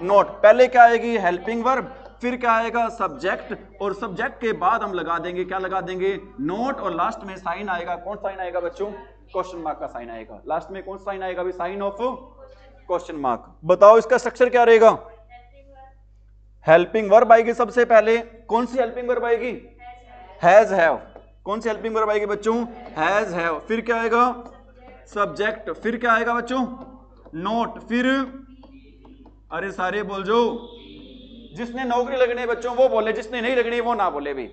नोट। पहले क्या आएगी, हेल्पिंग वर्ब, फिर क्या आएगा, सब्जेक्ट, और सब्जेक्ट के बाद हम लगा देंगे, क्या लगा देंगे, नोट। और लास्ट में साइन आएगा। कौन साइन आएगा बच्चों, क्वेश्चन मार्क का साइन आएगा। लास्ट में कौन साइन आएगा भी, साइन ऑफ क्वेश्चन मार्क। बताओ इसका स्ट्रक्चर क्या रहेगा, हेल्पिंग वर्ब आएगी सबसे पहले। कौन सी हेल्पिंग वर्ब आएगी, हैज हैव। कौन सी हेल्पिंग वर्ब आएगी बच्चों, हैज हैव। फिर क्या आएगा, सब्जेक्ट। फिर क्या आएगा बच्चों, नोट। फिर अरे सारे बोल जो, जिसने नौकरी लगनी है बच्चों वो बोले, जिसने नहीं लगनी वो ना बोले भी।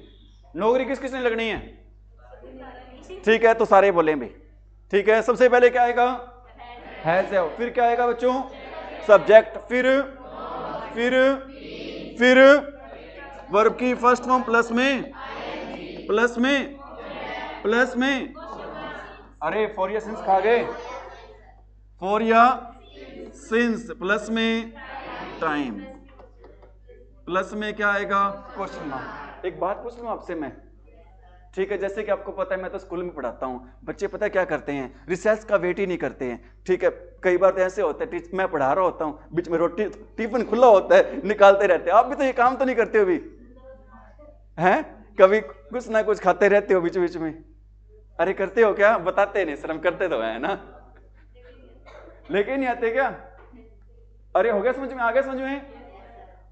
नौकरी किस किसने लगनी है, ठीक है, तो सारे बोले भी, ठीक है। सबसे पहले क्या आएगा, हैज हैव। फिर क्या आएगा बच्चों, सब्जेक्ट। फिर वर्ब की फर्स्ट फॉर्म प्लस में अरे फॉर या सिंस खा गए, फॉर या सिंस प्लस में टाइम, प्लस में क्या आएगा, क्वेश्चन मार्क। एक बात पूछ लूं आपसे मैं, ठीक है, जैसे कि आपको पता है मैं तो स्कूल में पढ़ाता हूं, बच्चे पता है क्या करते हैं, रिसेस का वेट ही नहीं करते हैं, ठीक है। कई बार तो ऐसे होता है, मैं पढ़ा रहा होता हूं, बीच में रोटी टिफिन खुला होता है, निकालते रहते हैं। आप भी तो ये काम तो नहीं करते हो भी, हैं, कभी कुछ ना कुछ खाते रहते हो बीच बीच में, अरे करते हो क्या? बताते नहीं, शर्म करते तो है ना, लेकिन नहीं आते क्या? अरे हो गया समझ में, आ गया समझ में?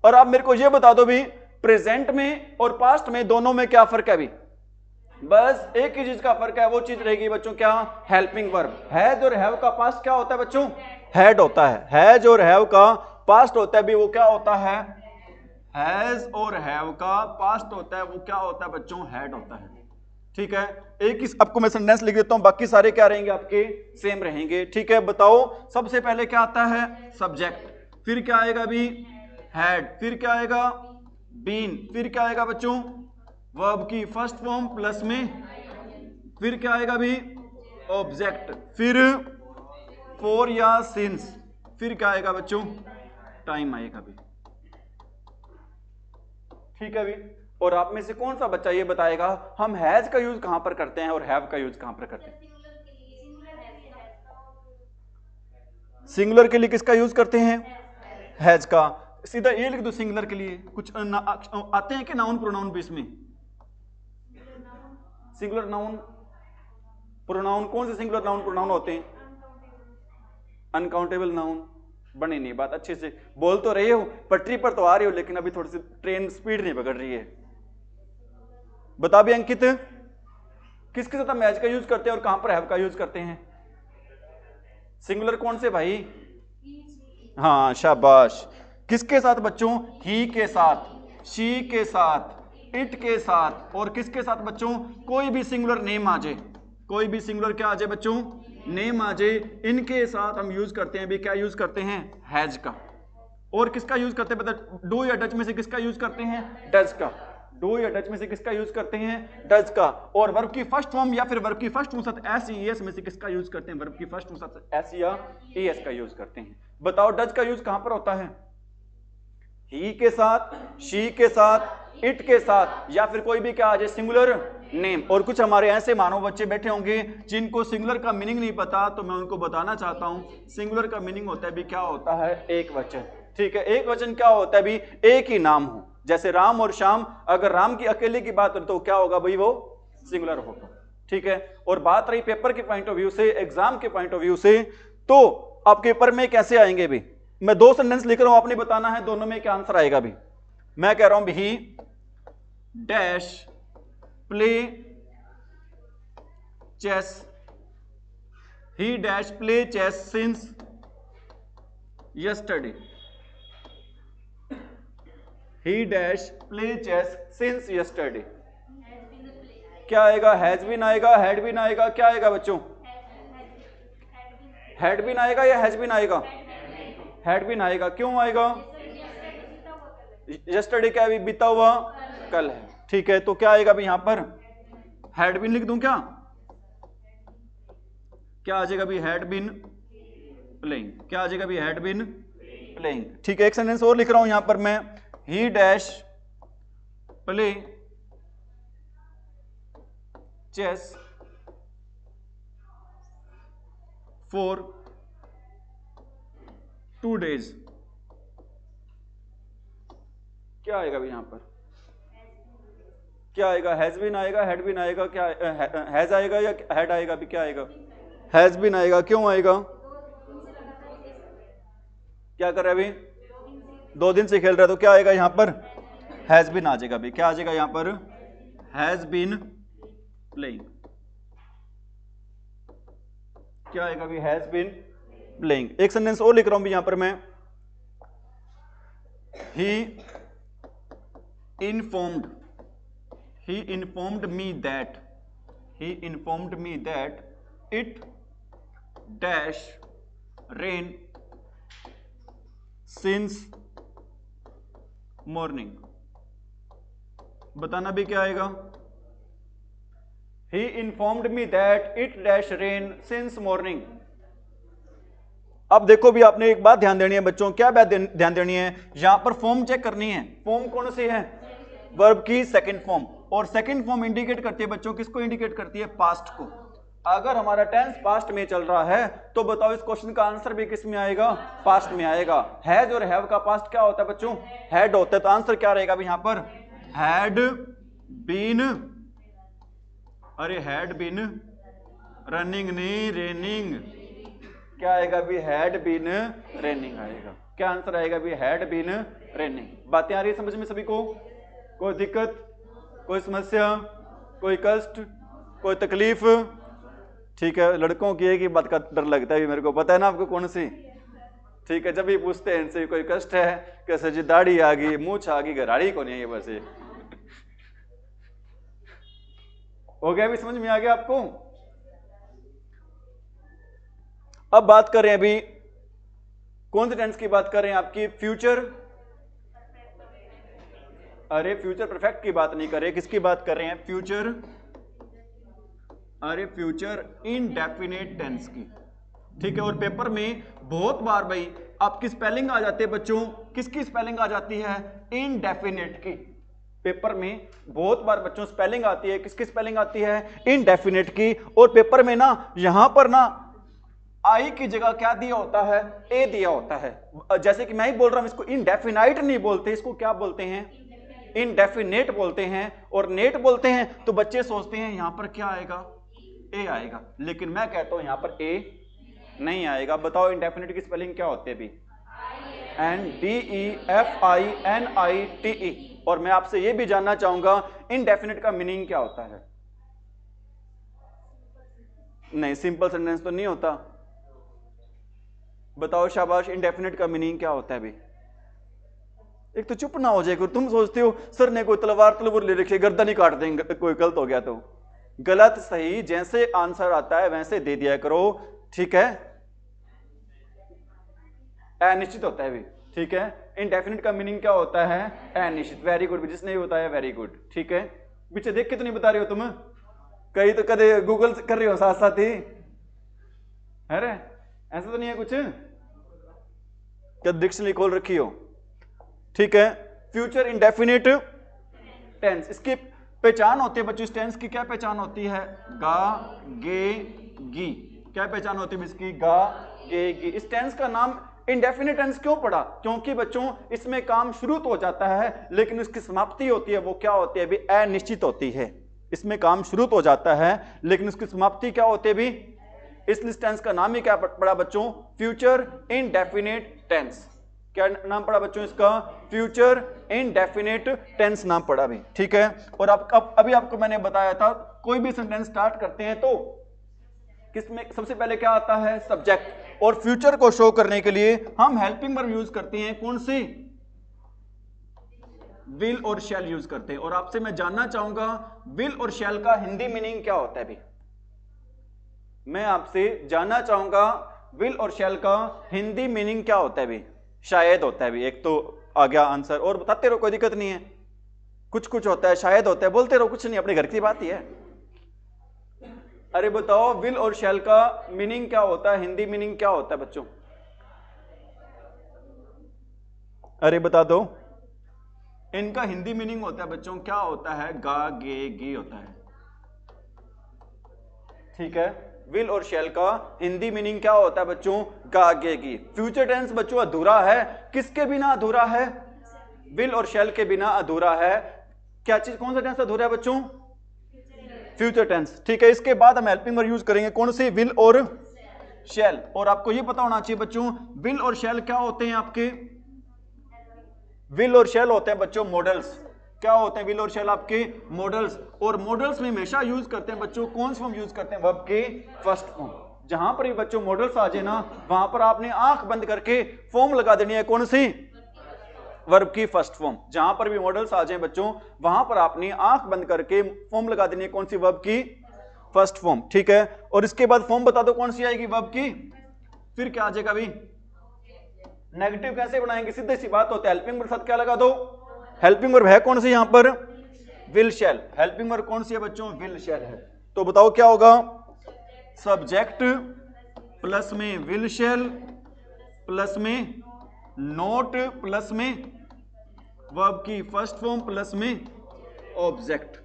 और आप मेरे को ये बता दो भी, प्रेजेंट में और पास्ट में दोनों में क्या फर्क है भी? बस एक ही चीज का फर्क है, वो चीज रहेगी बच्चों क्या? Helping verb. हैज और हैव का पास्ट क्या होता है बच्चों? हैड होता है। हैज और हैव का पास्ट होता है भी, वो क्या होता है? हैज और हैव का पास्ट होता है, वो क्या होता है बच्चों? हैड होता है। ठीक है, एक ही आपको मैं सेंटेंस लिख देता हूं, बाकी सारे क्या रहेंगे आपके? सेम रहेंगे। ठीक है, बताओ सबसे पहले क्या आता है? सब्जेक्ट। फिर क्या आएगा भी? हैड। फिर क्या आएगा? बीन। फिर क्या आएगा बच्चों? वर्ब की फर्स्ट फॉर्म प्लस में। फिर क्या आएगा भी? ऑब्जेक्ट। फिर फॉर या सिंस। फिर क्या आएगा बच्चों? टाइम आएगा भी। ठीक है भी। और आप में से कौन सा बच्चा ये बताएगा हम हैज का यूज कहां पर करते हैं और हैव का यूज कहां पर करते हैं? सिंगुलर के लिए किसका यूज करते हैं? हैज का। सीधा ये लिख दो सिंगुलर के लिए। कुछ आते हैं कि नाउन प्रोनाउन भी इसमें? सिंगुलर नाउन प्रोनाउन कौन से सिंगुलर नाउन प्रोनाउन होते हैं? Uncountable noun. बनी नहीं बात, अच्छे से बोल तो रहे हो, पटरी पर तो आ रहे हो, लेकिन अभी थोड़ी सी ट्रेन स्पीड नहीं पकड़ रही है। बता भी अंकित, किसके साथ हम हैज का यूज करते हैं और कहां पर हैव का यूज करते हैं? सिंगुलर कौन से भाई? हाँ शाबाश। किसके साथ बच्चों? ही के साथ, शी के साथ, इट के साथ, और किसके साथ बच्चों? कोई भी सिंगुलर नेम आ जाए, कोई भी सिंगुलर क्या आ जाए बच्चों? नेम आ जाए, इनके साथ हम यूज करते हैं भी, क्या यूज करते हैं? हैज का। और किसका यूज करते हैं बता? डू या डच में से किसका यूज करते हैं? डज का। डू या डच में से किसका यूज करते हैं? डज का। और वर्ब की फर्स्ट फॉर्म या फिर वर्ब की फर्स्ट फॉर्म साथ एस ई एस में से किसका यूज करते हैं? वर्ब की फर्स्ट फॉर्म साथ एस या ई एस का यूज करते हैं। बताओ डज का यूज कहां पर होता है? ही के साथ, शी के साथ, इट के साथ, या फिर कोई भी क्या आ जाए सिंगुलर नेम। और कुछ हमारे ऐसे मानव बच्चे बैठे होंगे जिनको सिंगुलर का मीनिंग नहीं पता, तो मैं उनको बताना चाहता हूं सिंगुलर का मीनिंग होता है भी क्या होता है? एक वचन। ठीक है, एक वचन क्या होता है भी? एक ही नाम हो, जैसे राम और श्याम। अगर राम की अकेले की बात करें तो क्या होगा भाई? वो सिंगुलर होगा। ठीक है, और बात रही पेपर के पॉइंट ऑफ व्यू से, एग्जाम के पॉइंट ऑफ व्यू से, तो आपके पेपर में कैसे आएंगे भी? मैं दो सेंटेंस लिख रहा हूं, आपने बताना है दोनों में क्या आंसर आएगा भी। मैं कह रहा हूं भी dash play chess, he dash play chess since yesterday, he dash play chess since yesterday. क्या आएगा? हैज बीन आएगा, हैड बीन आएगा, क्या आएगा बच्चों? हैड बीन आएगा या हैज बीन आएगा? हैड बीन आएगा। क्यों आएगा? यस्टरडे क्या है? बीता हुआ कल है। ठीक है, तो क्या आएगा भी यहां पर? हैड बीन लिख दूं क्या? क्या आ जाएगा भी? Had been playing. क्या आ जाएगा भी? Had been playing. ठीक है, एक सेंटेंस और लिख रहा हूं यहां पर मैं, he dash play chess for 2 days। क्या आएगा भी यहां पर? क्या आएगा? हैज बीन आएगा, हैड बीन आएगा, क्या हैज आएगा या हैड आएगा भी? क्या आएगा? हैज बीन आएगा। क्यों आएगा? क्या कर रहा है अभी? 2 दिन से खेल रहा है, तो क्या आएगा यहां पर? हैज बीन आ जाएगा भी। क्या आ जाएगा यहां पर? Has been playing. क्या आएगा भी? Has been playing. एक सेंटेंस और लिख रहा हूं भी यहां पर मैं, ही informed me that it dash rain since morning। बताना भी क्या आएगा? he informed me that it dash rain since morning। अब देखो भी, आपने एक बात ध्यान देनी है बच्चों। क्या बात ध्यान देनी है? यहां पर फॉर्म चेक करनी है। फॉर्म कौन सी है? वर्ब की सेकंड फॉर्म। और सेकंड फॉर्म इंडिकेट करती है बच्चों, किसको इंडिकेट करती है? पास्ट को। अगर हमारा टेंस पास्ट में चल रहा है तो बताओ इस क्वेश्चन का आंसर भी किस में आएगा? पास्ट में आएगा। हैज और हैव का पास्ट क्या होता है बच्चों? हैड होता है। तो आंसर क्या रहेगा यहां पर? हैड बीन, अरे हैड बीन रनिंग नहीं, रेनिंग। क्या आएगा भी? हैड बीन रेनिंग आएगा। क्या आंसर आएगा भी? Had been raining. बातें आ रही है समझ में सभी को? कोई दिक्कत, कोई समस्या, कोई कष्ट, कोई तकलीफ? ठीक है, लड़कों की एक ही बात का डर लगता है, मेरे को पता है ना आपको कौन सी। ठीक है, जब भी पूछते हैं इनसे कोई कष्ट है, कैसे जी दाढ़ी आ गई, मूछ आ गई, घराड़ी को नहीं है बस ये। हो गया, भी समझ में आ गया आपको? अब बात करें, अभी कौन से टेंस की बात कर रहे हैं? आपकी फ्यूचर। अरे फ्यूचर परफेक्ट की बात नहीं कर रहे, किसकी बात कर रहे हैं? फ्यूचर, अरे फ्यूचर इनडेफिनेट टेंस की। ठीक है, और पेपर में बहुत बार भाई आपकी स्पेलिंग आ जाती है बच्चों। किसकी स्पेलिंग आ जाती है? इनडेफिनेट की। पेपर में बहुत बार बच्चों स्पेलिंग आती है, किसकी स्पेलिंग आती है? इनडेफिनेट की। और पेपर में ना यहां पर ना आई की जगह क्या दिया होता है? ए दिया होता है। जैसे कि मैं ही बोल रहा हूं, इसको इनडेफिनाइट नहीं बोलते, इसको क्या बोलते हैं? इनडेफिनेट बोलते हैं। और नेट बोलते हैं तो बच्चे सोचते हैं यहां पर क्या आएगा? ए आएगा। लेकिन मैं कहता हूं यहां पर ए नहीं आएगा। बताओ इनडेफिनेट की स्पेलिंग क्या होती है अभी? NDEFINITE। और मैं आपसे यह भी जानना चाहूंगा इनडेफिनेट का मीनिंग क्या होता है? नहीं, सिंपल सेंटेंस तो नहीं होता। बताओ शाबाश, इनडेफिनेट का मीनिंग क्या होता है अभी? एक तो चुप ना हो जाए। तुम सोचते हो सर ने कोई तलवार ले रखी है, गर्दन ही काट देंगे कोई गलत हो गया तो। गलत सही जैसे आंसर आता है वैसे दे दिया करो। ठीक है, अनिश्चित होता है भी। ठीक है, इनडेफिनेट का मीनिंग क्या होता है? अनिश्चित। वेरी गुड, जिसने भी बताया वेरी गुड। ठीक है, पीछे देख के तो नहीं बता रहे हो तुम? कहीं तो कदे गूगल कर रही हो साथ साथ ही? अरे ऐसा तो नहीं है कुछ? क्या डिक्शनरी खोल रखी हो? ठीक है, फ्यूचर इंडेफिनिट टेंस, इसकी पहचान होती है बच्चों। इस टेंस की क्या पहचान होती है? गा, गे, गी। क्या पहचान होती है इसकी? गा, गे, गी। इस टेंस का नाम इंडेफिनिट टेंस क्यों पड़ा? क्योंकि बच्चों इसमें काम शुरू तो हो जाता है लेकिन उसकी समाप्ति होती है वो क्या होती है भी? अनिश्चित होती है। इसमें काम शुरू तो हो जाता है लेकिन उसकी समाप्ति क्या होती है भी? इसलिए टेंस का नाम ही क्या पड़ा बच्चों? Future indefinite tense. क्या नाम पड़ा बच्चों इसका? फ्यूचर इनडेफिनेट टेंस नाम पड़ा भी। ठीक है, और अभी आपको मैंने बताया था कोई भी सेंटेंस स्टार्ट करते हैं तो किसमें सबसे पहले क्या आता है? सब्जेक्ट। और फ्यूचर को शो करने के लिए हम हेल्पिंग वर्ब यूज करते हैं। कौन सी? विल और शैल यूज करते हैं। और आपसे मैं जानना चाहूंगा विल और शैल का हिंदी मीनिंग क्या होता है भी? मैं आपसे जानना चाहूंगा विल और शैल का हिंदी मीनिंग क्या होता है भी? शायद होता है भी, एक तो आ गया आंसर। और बताते रहो, कोई दिक्कत नहीं है। कुछ कुछ होता है, शायद होता है, बोलते रहो, कुछ नहीं, अपने घर की बात ही है। अरे बताओ विल और शैल का मीनिंग क्या होता है? हिंदी मीनिंग क्या होता है बच्चों? अरे बता दो। इनका हिंदी मीनिंग होता है बच्चों, क्या होता है? गा, गे, गी होता है। ठीक है, विल और शैल का हिंदी मीनिंग क्या होता है बच्चों? गा, गे, गी। फ्यूचर टेंस बच्चों अधूरा है। किसके बिना अधूरा है? विल और शैल के बिना अधूरा है। क्या चीज, कौन सा टेंस अधूरा है बच्चों? Future tense. ठीक है, इसके बाद हम हेल्पिंग वर्ब यूज करेंगे। कौन सी? विल और शैल। और आपको यह पता होना चाहिए बच्चों विल और शैल क्या होते हैं आपके? विल और शैल होते हैं बच्चों मॉडल्स। क्या होते हैं विल और शैल? आपके मॉडल्स। और मॉडल्स में हमेशा यूज करते हैं बच्चों कौन सी फॉर्म यूज करते हैं? वर्ब के फर्स्ट फॉर्म। जहां पर भी बच्चों मॉडल्स आ जाए ना वहां पर आपने आंख बंद करके फॉर्म लगा देनी है। कौन सी? वर्ब की फर्स्ट फॉर्म। जहां पर भी मॉडल्स आ जाए बच्चों वहां पर आपने आंख बंद करके फॉर्म लगा देनी है। कौन सी? वर्ब की फर्स्ट फॉर्म। ठीक है, और इसके बाद फॉर्म बता दो कौन सी आएगी वर्ब की? फिर क्या आ जाएगा अभी? नेगेटिव कैसे बनाएंगे? सीधे सी बात होती है, हेल्पिंग वर्ब साथ क्या लगा दो? हेल्पिंग वर्ब है कौन सी यहां पर? Will shell. हेल्पिंग वर्ब कौन सी है बच्चों? विल शैल है। तो बताओ क्या होगा? सब्जेक्ट प्लस में विल शैल प्लस में नोट प्लस में वर्ब की फर्स्ट फॉर्म प्लस में ऑब्जेक्ट।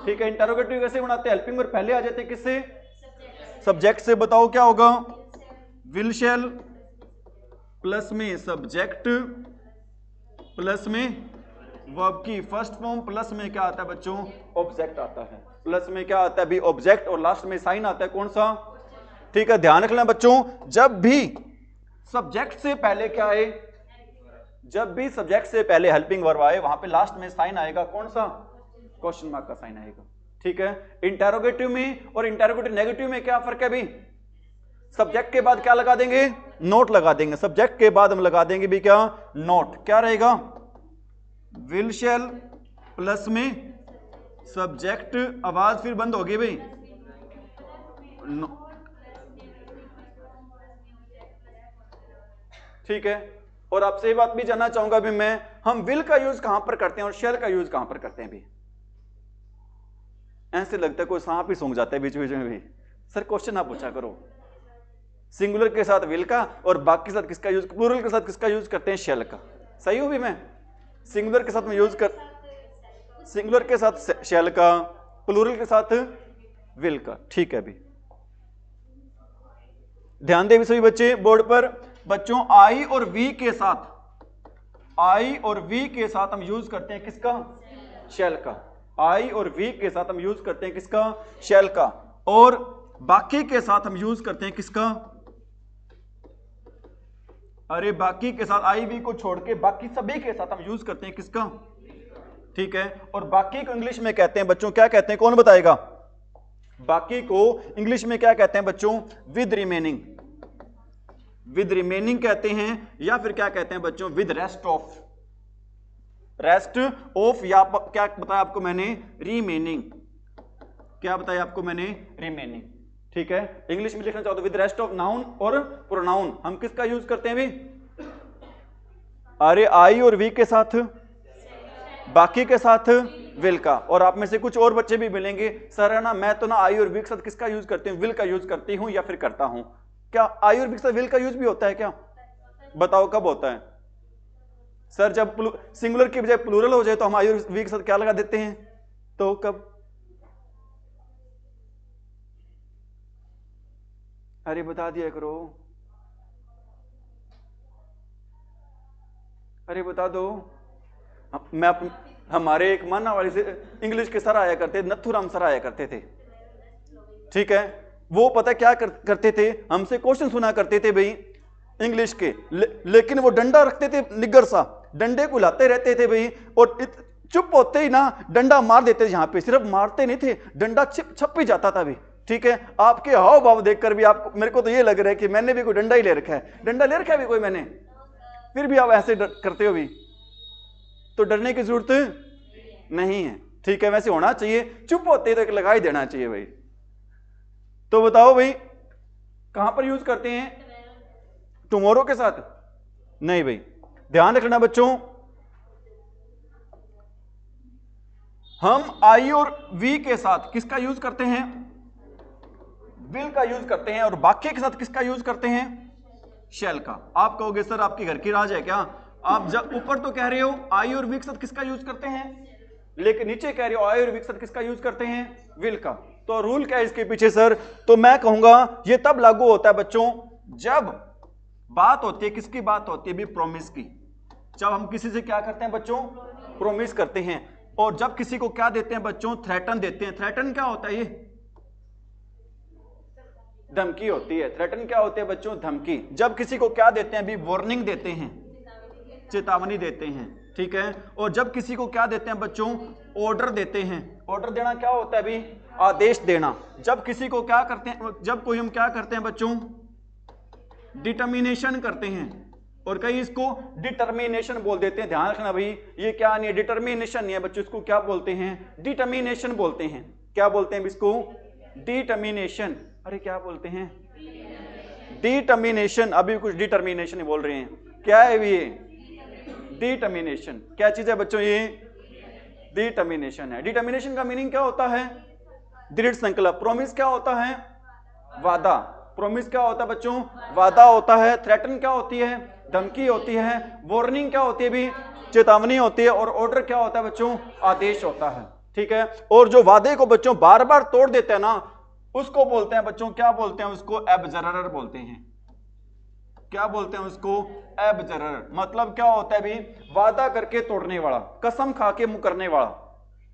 ठीक है, इंटरोगेटिव कैसे बनाते हैं? हेल्पिंग वर्ब पहले आ जाते हैं किससे? सब्जेक्ट से। बताओ क्या होगा? विल शैल प्लस में सब्जेक्ट प्लस में वर्ब की फर्स्ट फॉर्म, प्लस में क्या आता है बच्चों, ऑब्जेक्ट आता है। प्लस में क्या आता है भी, ऑब्जेक्ट, और लास्ट में साइन आता है कौन सा, ठीक है। ध्यान रखना बच्चों, जब भी सब्जेक्ट से पहले क्या है, जब भी सब्जेक्ट से पहले हेल्पिंग वर्ब आए वहां पे लास्ट में साइन आएगा कौन सा, क्वेश्चन मार्क का साइन आएगा, ठीक है। इंटेरोगेटिव में और इंटेरोगेटिव नेगेटिव में क्या फर्क है भी, सब्जेक्ट के बाद क्या लगा देंगे, नोट लगा देंगे। सब्जेक्ट के बाद हम लगा देंगे भी क्या, नोट। क्या रहेगा, विल शैल प्लस में सब्जेक्ट, आवाज फिर बंद होगी भाई, ठीक है। और आपसे ये बात भी जानना चाहूंगा भी मैं, हम विल का यूज कहां पर करते हैं और शैल का यूज कहां पर करते हैं भी। ऐसे लगता है कोई सांप ही सूंघ जाता है बीच बीच में भी। सर क्वेश्चन ना पूछा करो, सिंगुलर के साथ विल का और बाकी के साथ किसका यूज, प्लूरल के साथ किसका यूज करते हैं, शैल का। सही हो भी मैं, सिंगुलर के साथ में यूज कर, सिंगुलर के साथ शैल का, प्लूरल के साथ विल का, ठीक है भी। ध्यान दें सभी बच्चे बोर्ड पर, बच्चों आई और वी के साथ, आई और वी के साथ हम यूज करते हैं किसका, शैल का। आई और वी के साथ हम यूज करते हैं किसका, शैल का। और बाकी के साथ हम यूज करते हैं किसका, अरे बाकी के साथ आई वी को छोड़ के बाकी सभी के साथ हम यूज करते हैं किसका, ठीक है। और बाकी को इंग्लिश में कहते हैं बच्चों, क्या कहते हैं, कौन बताएगा, बाकी को इंग्लिश में क्या कहते हैं बच्चों, विद रिमेनिंग, विद रिमेनिंग कहते हैं, या फिर क्या कहते हैं बच्चों, with rest of, rest of, या क्या बताया आपको मैंने, रिमेनिंग। क्या बताया आपको मैंने, रिमेनिंग, ठीक है। इंग्लिश में लिखना चाहो तो विद रेस्ट ऑफ नाउन और प्रोनाउन हम किसका यूज करते हैं भी, अरे आई और वी के साथ, बाकी के साथ विल का। और आप में से कुछ और बच्चे भी मिलेंगे, सर है ना मैं तो ना आई और वी के साथ किसका यूज करती हूँ, विल का यूज करती हूँ या फिर करता हूं। क्या आई और वी के साथ विल का यूज भी होता है क्या, बताओ कब होता है सर, जब सिंगुलर की बजाय प्लूरल हो जाए तो हम आई और वी के साथ क्या लगा देते हैं, तो कब, अरे बता दिया करो, अरे बता दो। मैं हमारे एक माना वाली से इंग्लिश के सर आया करते, नथुराम सर आया करते थे, ठीक है। वो पता क्या करते थे, हमसे क्वेश्चन सुना करते थे भाई इंग्लिश के, लेकिन वो डंडा रखते थे निग्गर सा, डंडे को लाते रहते थे भाई, और चुप होते ही ना डंडा मार देते थे। यहाँ पे सिर्फ मारते नहीं थे, डंडा छप ही जाता था भी, ठीक है। आपके हाव भाव देखकर भी आपको, मेरे को तो ये लग रहा है कि मैंने भी कोई डंडा ही ले रखा है, डंडा ले रखा है भी कोई मैंने, फिर भी आप ऐसे करते हो भी, तो डरने की जरूरत नहीं है, ठीक है। वैसे होना चाहिए, चुप होते तो लगा ही देना चाहिए भाई। तो बताओ भाई कहां पर यूज करते हैं, टुमारो के साथ नहीं भाई। ध्यान रखना बच्चों, हम आई और वी के साथ किसका यूज करते हैं, विल का यूज करते हैं, और बाकी के साथ किसका यूज करते हैं, शैल का। आप कहोगे सर आपकी घर की राज है क्या, आप जब ऊपर तो कह रहे हो आई और वी के साथ किसका यूज करते हैं, लेकिन नीचे कह रहे हो आई और वी के साथ किसका यूज करते हैं, विल का। तो रूल क्या है इसके पीछे सर, तो मैं कहूंगा ये तब लागू होता है बच्चों जब बात होती है, किसकी बात होती है भी, प्रॉमिस की। जब हम किसी से क्या करते हैं बच्चों, प्रॉमिस करते हैं। और जब किसी को क्या देते हैं बच्चों, थ्रेटन देते हैं। थ्रेटन क्या होता है, ये धमकी होती है। थ्रेटन क्या होती है बच्चों, धमकी। जब किसी को क्या देते हैं भी, वार्निंग देते हैं, चेतावनी देते हैं, ठीक है। और जब किसी को क्या देते हैं बच्चों, ऑर्डर देते हैं। ऑर्डर देना क्या होता है भी, आदेश देना। जब किसी को क्या करते हैं, जब कोई हम क्या करते हैं बच्चों, डिटर्मिनेशन करते हैं, और कई इसको डिटर्मिनेशन बोल देते हैं। ध्यान रखना भाई, ये क्या नहीं है, डिटर्मिनेशन नहीं है बच्चों, इसको क्या बोलते हैं, डिटर्मिनेशन बोलते हैं। क्या बोलते हैं इसको, डिटर्मिनेशन। अरे क्या बोलते हैं, डिटर्मिनेशन। अभी कुछ डिटर्मिनेशन बोल रहे हैं, क्या है ये, डिटर्मिनेशन। क्या चीज है बच्चों, ये डिटर्मिनेशन है। डिटर्मिनेशन का मीनिंग क्या होता है, दृढ़ संकल्प। प्रॉमिस क्या होता है, वादा। प्रॉमिस क्या होता है बच्चों, वादा होता है। थ्रेटन क्या होती है, धमकी होती है। वार्निंग क्या होती है भी, चेतावनी होती है। और ऑर्डर क्या होता है बच्चों, आदेश होता है, ठीक है। और जो वादे को बच्चों बार बार तोड़ देते हैं ना, उसको बोलते हैं बच्चों, क्या बोलते हैं उसको, एबजरर बोलते हैं। क्या बोलते हैं उसको? एबजरर। मतलब क्या होता है भाई? वादा करके तोड़ने वाला, कसम खा के मुकरने वाला,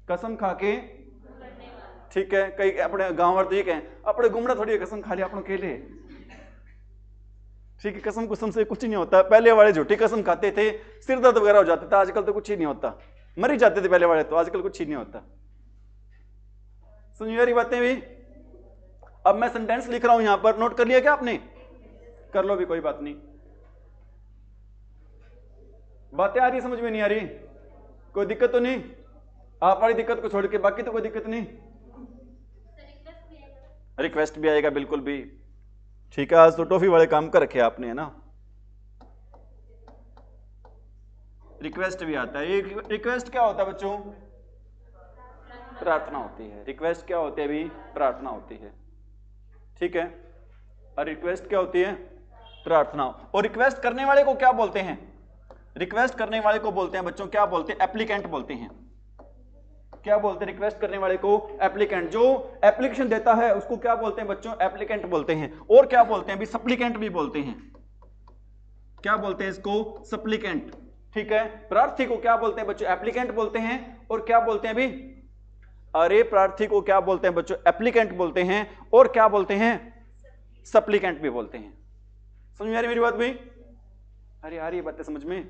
कसम खा के, ठीक है। कई अपने गांव वाले तो ये कहें अपने घूमना थोड़ी कसम खा लिया अपनों के लिए, ठीक है। कसम कुसम से कुछ नहीं होता। पहले वाले झूठी कसम खाते थे, सिर दर्द वगैरह हो जाता था, आजकल तो कुछ ही नहीं होता। मर ही जाते थे पहले वाले तो, आजकल कुछ ही नहीं होता। सुनिए यारी बातें भी। अब मैं सेंटेंस लिख रहा हूं यहां पर, नोट कर लिया क्या आपने? कर लो भी, कोई बात नहीं। बातें आ रही समझ में? नहीं आ रही? कोई दिक्कत तो नहीं? आप वाली दिक्कत को छोड़ के बाकी तो कोई दिक्कत नहीं? रिक्वेस्ट भी आएगा बिल्कुल भी, ठीक है। आज तो टॉफी वाले काम कर रखे आपने, है ना। रिक्वेस्ट भी आता है। ये रिक्वेस्ट क्या होता है बच्चों? प्रार्थना होती है। रिक्वेस्ट क्या होती है अभी? प्रार्थना होती है, ठीक है। और रिक्वेस्ट क्या होती है? प्रार्थना। और रिक्वेस्ट करने वाले को क्या बोलते हैं? रिक्वेस्ट करने वाले को बोलते हैं बच्चों, क्या बोलते हैं? एप्लीकेंट बोलते हैं। क्या बोलते हैं रिक्वेस्ट करने वाले को? एप्लीकेंट। जो एप्लीकेशन देता है उसको क्या बोलते हैं बच्चों? एप्लीकेंट बोलते हैं। और क्या बोलते हैं अभी? सप्लीकेंट भी बोलते हैं। क्या बोलते हैं इसको? सप्लीकेंट, ठीक है। प्रार्थी को क्या बोलते हैं बच्चों? एप्लीकेंट बोलते हैं। और क्या बोलते हैं अभी? अरे प्रार्थी को क्या बोलते हैं बच्चों? एप्लीकेंट बोलते हैं। और क्या बोलते हैं? सप्लीकेंट भी बोलते हैं। समझ में आ रही मेरी बात भाई? अरे आ रही है बातें समझ में?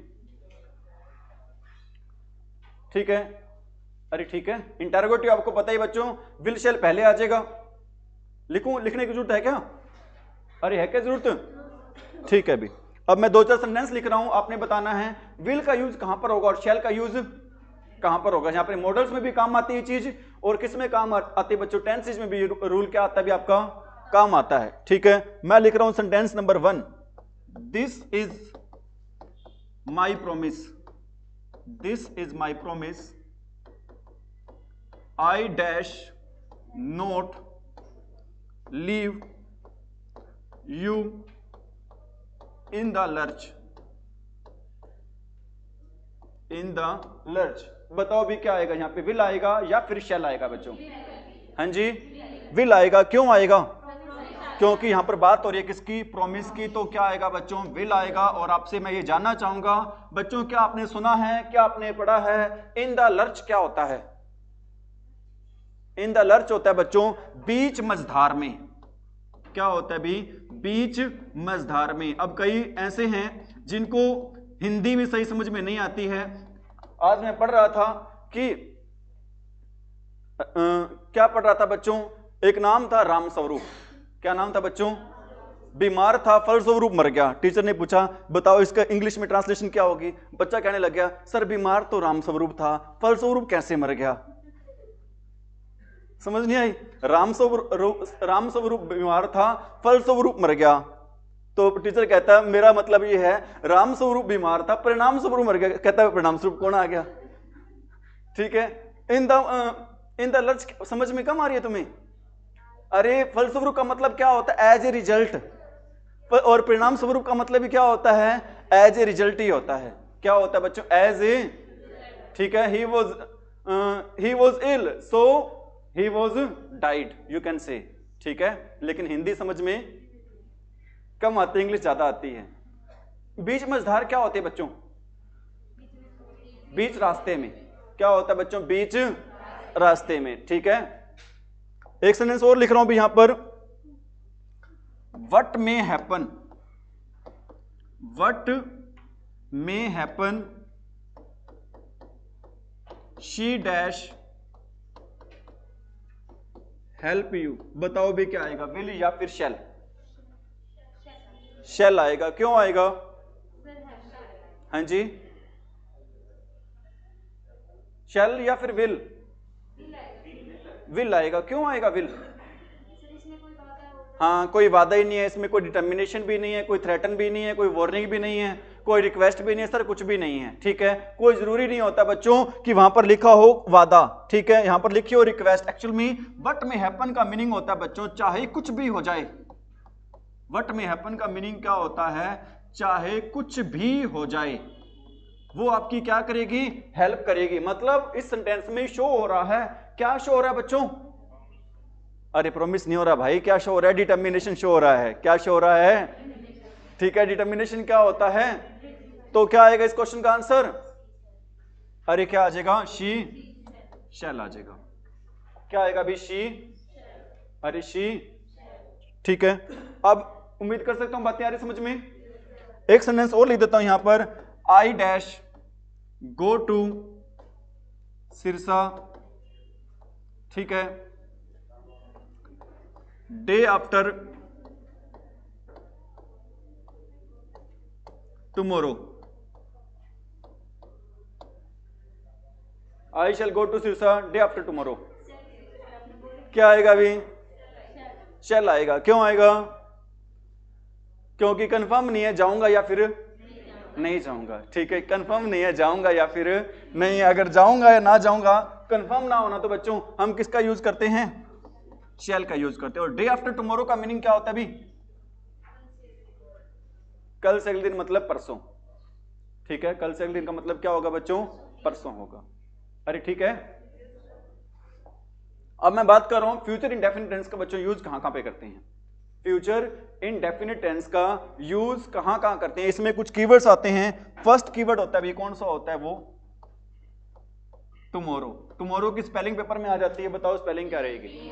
ठीक है। अरे ठीक है। इंटरोगेटिव आपको पता ही बच्चों, विल शैल पहले आ जाएगा। लिखूं? लिखने की जरूरत है क्या? अरे है क्या जरूरत? ठीक है अभी। अब मैं 2-4 सेंटेंस लिख रहा हूं, आपने बताना है विल का यूज कहां पर होगा और शैल का यूज कहां पर होगा। यहां पर मॉडल्स में भी काम आती है चीज, और किस में काम आती है बच्चों? टेंसेज में भी रूल क्या आता है भी आपका? काम आता है, ठीक है। मैं लिख रहा हूं sentence number 1, this is my promise, this is my promise, I dash note leave you in the lurch, in the lurch. बताओ भी क्या आएगा यहां पे? विल आएगा या फिर शैल आएगा बच्चों? हाँ जी, विल आएगा। क्यों आएगा? क्योंकि यहां पर बात हो रही है किसकी? प्रॉमिस की। तो क्या आएगा बच्चों? विल आएगा। और आपसे मैं ये जानना चाहूंगा बच्चों, क्या आपने सुना है, क्या आपने पढ़ा है, इन द लर्च क्या होता है? इन द लर्च होता है बच्चों बीच मझधार में। क्या होता है भी? बीच मझधार में। अब कई ऐसे हैं जिनको हिंदी में सही समझ में नहीं आती है। आज मैं पढ़ रहा था कि क्या पढ़ रहा था बच्चों? एक नाम था राम स्वरूप। क्या नाम था बच्चों? बीमार था, फलस्वरूप मर गया। टीचर ने पूछा बताओ इसका इंग्लिश में ट्रांसलेशन क्या होगी? बच्चा कहने लग गया सर बीमार तो राम स्वरूप था, फलस्वरूप कैसे मर गया? समझ नहीं आई? राम स्वरूप बीमार था, फलस्वरूप मर गया। तो टीचर कहता है मेरा मतलब ये है राम स्वरूप बीमार था, परिणाम स्वरूप मर गया। कहता है परिणाम स्वरूप कौन आ गया? ठीक है। इन द लर्च समझ में कम आ रही है तुम्हें? अरे फलस्वरूप का मतलब क्या होता है? As a result. और परिणाम स्वरूप का मतलब भी क्या होता है? एज ए रिजल्ट ही होता है। क्या होता है बच्चों? एज ए, ठीक है। He was ill so he was died, you can say, ठीक है। लेकिन हिंदी समझ में कम आती है, इंग्लिश ज्यादा आती है। बीच मझधार क्या होते हैं बच्चों? बीच रास्ते में। क्या होता है बच्चों? बीच रास्ते में, ठीक है। एक सेंटेंस और लिख रहा हूं भी यहां पर, what may happen, what may happen she dash help you. बताओ भी क्या आएगा? विल या फिर शैल? शैल आएगा। क्यों आएगा? हाँ जी, शैल या फिर विल? विल आएगा। क्यों आएगा विल? हाँ, कोई वादा ही नहीं है इसमें, कोई डिटर्मिनेशन भी नहीं है, कोई थ्रेटन भी नहीं है, कोई वार्निंग भी नहीं है, कोई रिक्वेस्ट भी नहीं है सर, कुछ भी नहीं है, ठीक है। कोई जरूरी नहीं होता बच्चों कि वहां पर लिखा हो वादा, ठीक है। यहां पर लिखी हो रिक्वेस्ट। एक्चुअल में वट में हैपन का मीनिंग होता है बच्चों चाहे कुछ भी हो जाए। वट में हैपन का मीनिंग क्या होता है? चाहे कुछ भी हो जाए वो आपकी क्या करेगी? हेल्प करेगी। मतलब इस सेंटेंस में शो हो रहा है, क्या शो हो रहा है बच्चों? अरे प्रॉमिस नहीं हो रहा भाई, क्या शो हो रहा है? डिटर्मिनेशन शो हो रहा है। क्या शो हो रहा है? ठीक है, डिटर्मिनेशन क्या होता है, तो क्या आएगा इस क्वेश्चन का आंसर, अरे क्या आ जाएगा, शी शैल आ जाएगा। क्या आएगा अभी, शी, अरे शी, ठीक है। अब उम्मीद कर सकता हूं बातें आ रही समझ में। एक सेंटेंस और लिख देता हूं यहां पर, I dash go to Sirsa, ठीक है, day after tomorrow, I shall go to Sirsa day after tomorrow. क्या आएगा अभी, शैल आएगा। क्यों आएगा, क्योंकि कंफर्म नहीं है जाऊंगा या फिर नहीं जाऊंगा, ठीक है, कंफर्म नहीं है जाऊंगा या फिर नहीं। अगर जाऊंगा या ना जाऊंगा कंफर्म ना होना तो बच्चों हम किसका यूज करते हैं, शैल का यूज करते हैं। और डे आफ्टर टुमारो का मीनिंग क्या होता है अभी, कल से अगले दिन मतलब परसों, ठीक है, कल से अगले दिन का मतलब क्या होगा बच्चों, परसों होगा। अरे ठीक है, अब मैं बात कर रहा हूं फ्यूचर इंडेफिनिट टेंस का बच्चों यूज कहां पे करते हैं। फ्यूचर इंडेफिनिट टेंस का यूज कहां करते हैं, इसमें कुछ कीवर्ड्स आते हैं। फर्स्ट कीवर्ड होता है अभी कौन सा होता है, वो टुमारो। टुमारो की स्पेलिंग पेपर में आ जाती है, बताओ स्पेलिंग क्या रहेगी,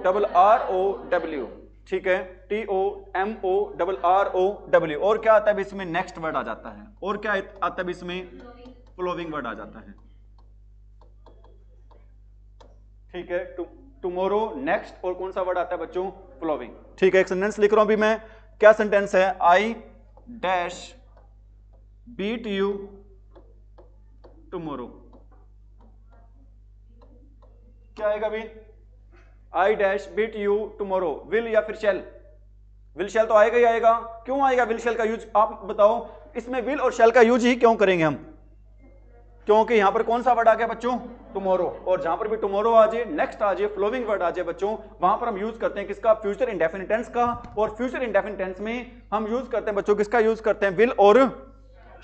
TOMORROW, ठीक है, TOMORROW। और क्या आता है इसमें, नेक्स्ट वर्ड आ जाता है। और क्या आता है इसमें, फॉलोइंग वर्ड आ जाता है, ठीक है, टुमारो, नेक्स्ट, और कौन सा वर्ड आता है बच्चों, फॉलोइंग, ठीक है। एक सेंटेंस लिख रहा हूं अभी मैं, क्या सेंटेंस है, I dash beat you tomorrow. क्या आएगा अभी, I dash beat you tomorrow, will या फिर शैल, विल शैल तो आएगा ही आएगा। क्यों आएगा विल शैल का यूज, आप बताओ, इसमें विल और शैल का यूज ही क्यों करेंगे हम, क्योंकि यहां पर कौन सा वर्ड आ गया बच्चों, टुमारो, और जहां पर भी टुमारो आ जाए, नेक्स्ट आ जाए, फ्लोइंग वर्ड आ जाए बच्चों, वहां पर हम यूज करते हैं किसका, फ्यूचर इंडेफिनिट टेंस का। और फ्यूचर इंडेफिनिट टेंस में हम यूज करते हैं बच्चों किसका, यूज करते हैं विल और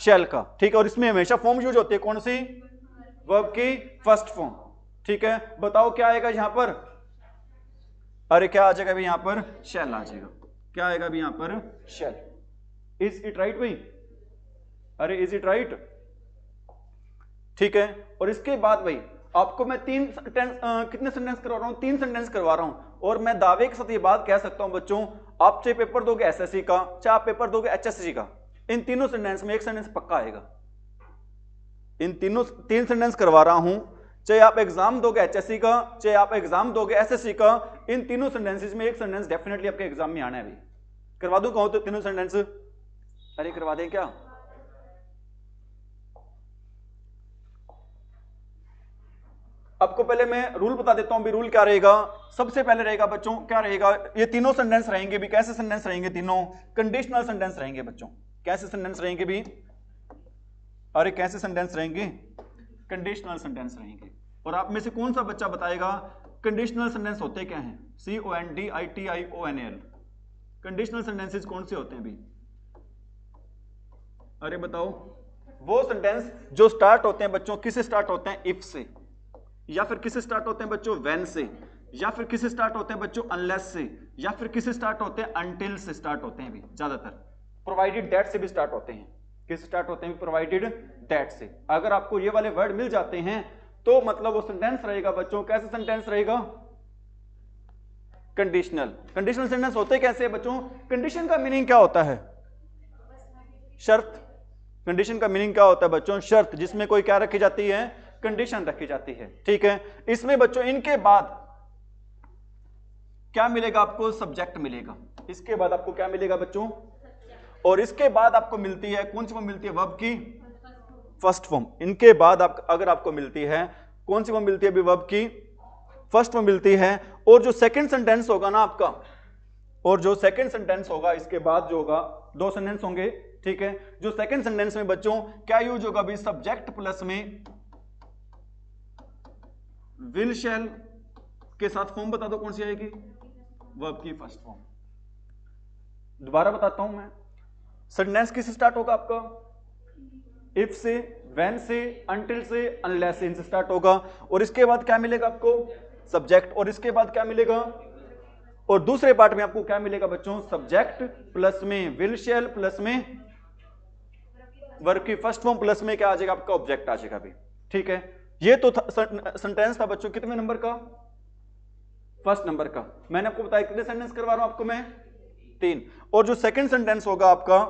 शैल का, ठीक है। और इसमें हमेशा फॉर्म यूज होती है कौन सी, वर्ब की फर्स्ट फॉर्म, ठीक है। बताओ क्या आएगा यहां पर, अरे क्या आ जाएगा अभी यहां पर, शैल आ जाएगा। क्या आएगा अभी यहां पर, शैल। इज इट राइट भाई, अरे इज इट राइट, ठीक है। और इसके बाद भाई आपको मैं कितने सेंटेंस करवा रहा हूं, 3 सेंटेंस करवा रहा हूं। और मैं दावे के साथ ये बात कह सकता हूं बच्चों, आप चाहे पेपर दोगे एसएससी का, चाहे आप पेपर दोगे एचएससी का, इन तीनों सेंटेंस में एक सेंटेंस पक्का आएगा। इन 3 सेंटेंस करवा रहा हूं, चाहे आप एग्जाम दोगे एचएससी का, चाहे आप एग्जाम दोगे एसएससी का, इन तीनों सेंटेंसेस में एक सेंटेंस डेफिनेटली आपके एग्जाम में आना है। अभी करवा दूं कहूं तो तीनों सेंटेंस, अरे करवा दें क्या, आपको पहले मैं रूल बता देता हूं भी। रूल क्या रहेगा, सबसे पहले रहेगा बच्चों, क्या रहेगा, ये तीनों सेंटेंस रहेंगे भी, कैसे सेंटेंस रहेंगे, तीनों कंडीशनल सेंटेंस रहेंगे बच्चों। कैसे सेंटेंस रहेंगे भी, अरे कैसे सेंटेंस रहेंगे, कंडीशनल सेंटेंस रहेंगे। और आप में से कौन सा बच्चा बताएगा कंडीशनल सेंटेंस होते क्या हैं, CONDITIONAL, कंडीशनल सेंटेंसेस कौन से होते हैं भी, अरे बताओ। वो सेंटेंस जो स्टार्ट होते हैं बच्चों, किससे स्टार्ट होते हैं, इफ से, या फिर किससे स्टार्ट होते हैं बच्चों, व्हेन से, या फिर किससे स्टार्ट होते हैं बच्चों, अनलेस से, या फिर किससे स्टार्ट होते हैं, अनटिल से स्टार्ट होते हैं भी, ज्यादातर प्रोवाइडेड दैट से भी स्टार्ट होते हैं। किससे स्टार्ट होते हैं, प्रोवाइडेड दैट से। अगर आपको ये वाले वर्ड मिल जाते हैं तो मतलब वो सेंटेंस रहेगा बच्चों, कैसे सेंटेंस रहेगा, कंडीशनल। कंडीशनल सेंटेंस होते कैसे बच्चों, कंडीशन का मीनिंग क्या होता है, शर्त। कंडीशन का मीनिंग क्या होता है बच्चों, शर्त, जिसमें कोई क्या रखी जाती है, कंडीशन रखी जाती है, ठीक है। इसमें बच्चों इनके बाद क्या मिलेगा आपको, सब्जेक्ट मिलेगा। इसके बाद आपको क्या मिलेगा बच्चों, और इसके बाद आपको मिलती है कौन सी फॉर्म मिलती है, वर्ब की फर्स्ट फॉर्म। इनके बाद अगर आपको मिलती है कौन सी फॉर्म मिलती है, अभी वर्ब की फर्स्ट फॉर्म मिलती है। और जो सेकंड सेंटेंस होगा ना आपका, और जो सेकंड सेंटेंस होगा इसके बाद जो होगा, 2 सेंटेंस होंगे, ठीक है। जो सेकंड सेंटेंस में बच्चों क्या यूज होगा अभी, सब्जेक्ट प्लस में विल शैल के साथ फॉर्म बता दो कौन सी आएगी, वर्ब की फर्स्ट फॉर्म। दोबारा बताता हूं मैं, सेंटेंस किससे स्टार्ट होगा आपका, इफ से, व्हेन से, अनटिल से, अनलेस से, इनसे स्टार्ट होगा। और इसके बाद क्या मिलेगा आपको, सब्जेक्ट। और इसके बाद क्या मिलेगा, और दूसरे पार्ट में आपको क्या मिलेगा बच्चों, सब्जेक्ट प्लस में विल शैल प्लस में वर्ब की फर्स्ट फॉर्म प्लस में क्या आ जाएगा आपका ऑब्जेक्ट आ जाएगा भी। ठीक है, ये तो सेंटेंस था बच्चों कितने नंबर का, फर्स्ट नंबर का। मैंने आपको बताया कितने सेंटेंस करवा रहा हूं आपको मैं, 3। और जो सेकंड सेंटेंस होगा आपका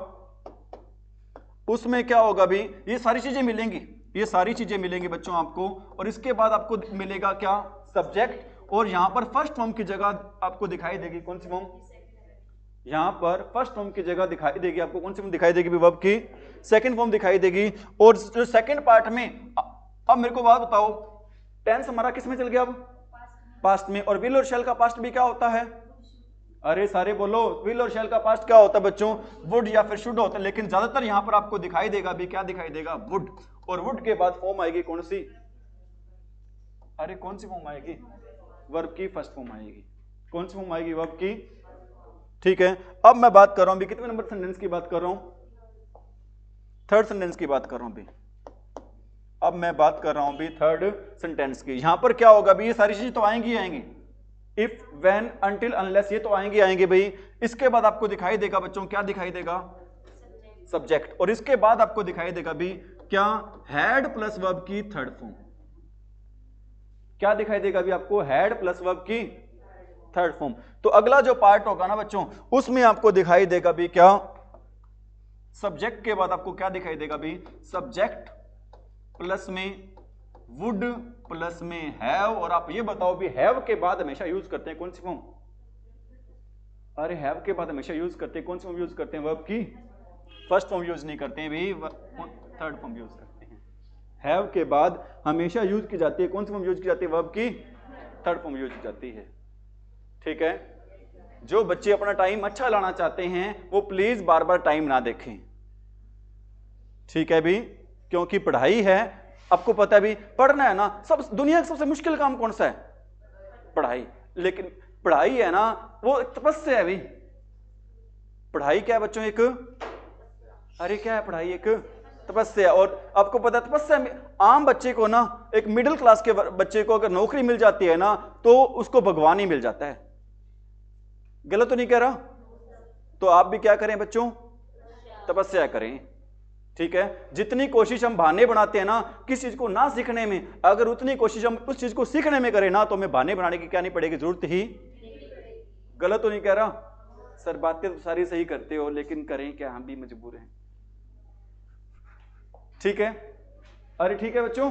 उसमें क्या होगा भी, ये सारी चीजें मिलेंगी, ये सारी चीजें मिलेंगी बच्चों आपको। और इसके बाद आपको मिलेगा क्या, सब्जेक्ट। और यहां पर फर्स्ट फॉर्म की जगह आपको दिखाई देगी कौन सी फॉर्म, यहां पर फर्स्ट फॉर्म की जगह दिखाई देगी आपको कौन सी फॉर्म दिखाई देगी, वर्ब की सेकंड फॉर्म दिखाई देगी। और जो सेकंड पार्ट में अब मेरे को बात बताओ, टेंस हमारा किस में चल गया, अब पास्ट में। और विल और शैल का पास्ट भी क्या होता है, अरे सारे बोलो, विल और शैल का पास्ट क्या होता है बच्चों, वुड या फिर शुड होता है। लेकिन ज्यादातर यहां पर आपको दिखाई देगा भी, क्या दिखाई देगा, वुड। और वुड के बाद फॉर्म आएगी कौन सी, अरे कौन सी फॉर्म आएगी, वर्ब की फर्स्ट फॉर्म आएगी। कौन सी फॉर्म आएगी, वर्ब की। ठीक है, अब मैं बात कर रहा हूं भी कितने नंबर सेंटेंस की बात कर रहा हूं, थर्ड सेंटेंस की बात कर रहा हूं भी। अब मैं बात कर रहा हूं भी थर्ड सेंटेंस की। यहां पर क्या होगा भी, ये सारी चीजें तो आएंगी आएंगी, इफ व्हेन अनटिल अनलेस ये तो आएंगे आएंगे भाई। इसके बाद आपको दिखाई देगा बच्चों, क्या दिखाई देगा, सब्जेक्ट। और इसके बाद आपको दिखाई देगा भी क्या, हैड प्लस वर्ब की थर्ड फॉर्म। क्या दिखाई देगा भी आपको, हैड प्लस वर्ब की थर्ड फॉर्म। तो अगला जो पार्ट होगा ना बच्चों, उसमें आपको दिखाई देगा भी क्या, सब्जेक्ट के बाद आपको क्या दिखाई देगा भी, सब्जेक्ट प्लस में वुड प्लस में हैव। और आप ये बताओ भी हैव के बाद हमेशा यूज करते हैं कौन सी फॉर्म, अरे हैव के बाद हमेशा यूज करते हैं कौन सी फॉर्म यूज करते हैं, वर्ब की फर्स्ट फॉर्म यूज नहीं करते हैं भी, थर्ड फॉर्म यूज करते हैं। हैव के बाद हमेशा यूज की जाती है कौन सी फॉर्म यूज की जाती है, वर्ब की थर्ड फॉर्म यूज की जाती है। ठीक है, जो बच्चे अपना टाइम अच्छा लाना चाहते हैं वो प्लीज बार बार टाइम ना देखें। ठीक है भी, क्योंकि पढ़ाई है, आपको पता है भी, पढ़ना है ना, सब दुनिया का सबसे मुश्किल काम कौन सा है, पढ़ाई। लेकिन पढ़ाई है ना वो तपस्या है भी। पढ़ाई क्या है बच्चों, एक, अरे क्या है पढ़ाई, एक तपस्या। और आपको पता है तपस्या में आम बच्चे को ना, एक मिडिल क्लास के बच्चे को अगर नौकरी मिल जाती है ना तो उसको भगवान ही मिल जाता है। गलत तो नहीं कह रहा, तो आप भी क्या करें बच्चों, तपस्या करें। ठीक है, जितनी कोशिश हम बहाने बनाते हैं ना किस चीज को ना सीखने में, अगर उतनी कोशिश हम उस चीज को सीखने में करें ना तो हमें बहाने बनाने की क्या नहीं पड़ेगी, जरूरत ही। गलत तो नहीं कह रहा सर, बातें तो सारी सही करते हो लेकिन करें क्या, हम भी मजबूर हैं। ठीक है, अरे ठीक है बच्चों,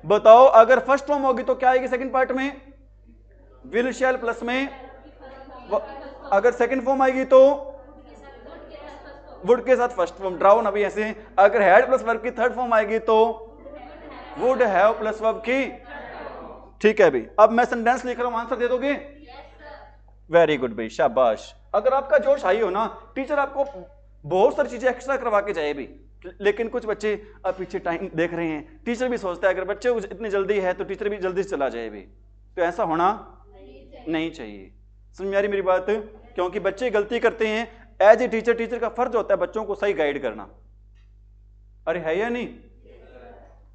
बताओ अगर फर्स्ट फॉर्म होगी तो क्या आएगी सेकंड पार्ट में, विल शैल प्लस में, अगर सेकंड फॉर्म आएगी तो वुड के साथ फर्स्ट फॉर्म, ड्राउ ना भी ऐसे। अगर हैड प्लस वर्ब की थर्ड फॉर्म आएगी तो वुड हैव प्लस वर्ब की। ठीक है भाई, अब मैं सेंटेंस लिख रहा हूं, आंसर दे दोगे, वेरी गुड भाई, शाबाश। अगर आपका जोश हाई हो ना, टीचर आपको बहुत सारी चीजें एक्स्ट्रा करवा के जाए भी। लेकिन कुछ बच्चे अब पीछे टाइम देख रहे हैं, टीचर भी सोचता है अगर बच्चे को इतनी जल्दी है तो टीचर भी जल्दी से चला जाए भी, तो ऐसा होना नहीं चाहिए। समझ में आ रही मेरी बात, क्योंकि बच्चे गलती करते हैं, एज ए टीचर, टीचर का फर्ज होता है बच्चों को सही गाइड करना। अरे है या नहीं,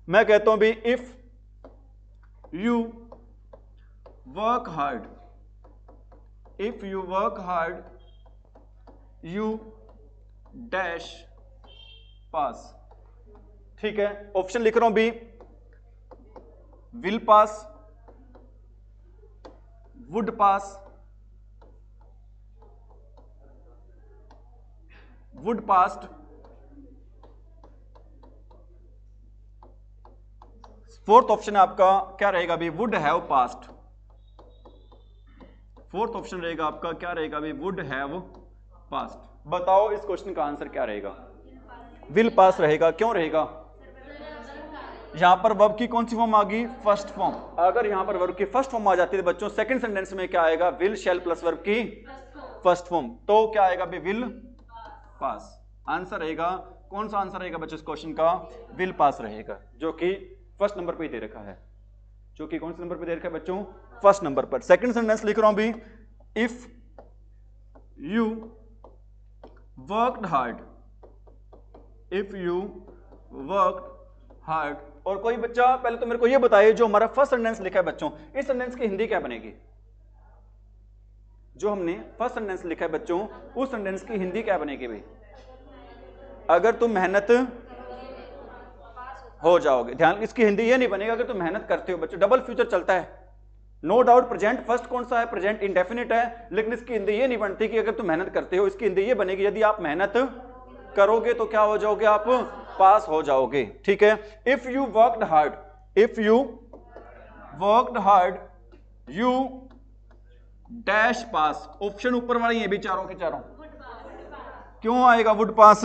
मैं कहता हूं भी if you work hard, if you work hard you dash pass. ठीक है, ऑप्शन लिख रहा हूं भी, will pass, would pass, would passed, fourth option आपका क्या रहेगा भी, would have passed. Fourth option रहेगा आपका क्या रहेगा भी, वुड हैव पास्ट। बताओ इस क्वेश्चन का आंसर क्या रहेगा, विल पास रहेगा। क्यों रहेगा, यहां पर वर्ब की कौन सी फॉर्म आ गई, फर्स्ट फॉर्म। अगर यहां पर वर्ब की फर्स्ट फॉर्म आ जाती है बच्चों, सेकंड सेंटेंस में क्या आएगा, विल शैल प्लस वर्ब की फर्स्ट फॉर्म, तो क्या आएगा भी, विल पास। आंसर रहेगा, कौन सा आंसर रहेगा बच्चों इस क्वेश्चन का, विल पास रहेगा, जो कि फर्स्ट नंबर पे दे रखा है, जो कि कौन से नंबर पे दे रखा है बच्चों, फर्स्ट नंबर पर। सेकंड सेंटेंस लिख रहा हूं भी, if you worked hard, if you worked hard. और कोई बच्चा पहले तो मेरे को यह बताइए, जो हमारा फर्स्ट सेंटेंस लिखा है बच्चों, इस सेंटेंस की हिंदी क्या बनेगी, जो हमने फर्स्ट सेंटेंस लिखा है बच्चों, उस सेंटेंस की हिंदी क्या बनेगी भाई? अगर तुम मेहनत हो जाओगे। ध्यान, इसकी हिंदी ये नहीं बनेगा अगर तुम मेहनत करते हो बच्चों, डबल फ्यूचर चलता है। नो डाउट प्रेजेंट फर्स्ट कौन सा है? प्रेजेंट इंडेफिनिट है, लेकिन इसकी हिंदी ये नहीं बनती कि अगर तुम मेहनत करते हो। इसकी हिंदी ये बनेगी यदि आप मेहनत करोगे तो क्या हो जाओगे? आप पास हो जाओगे। ठीक है, if you worked hard, if you worked hard you dash pass. Option ऊपर वाली है भी चारों के चारों। क्यों आएगा वुड पास?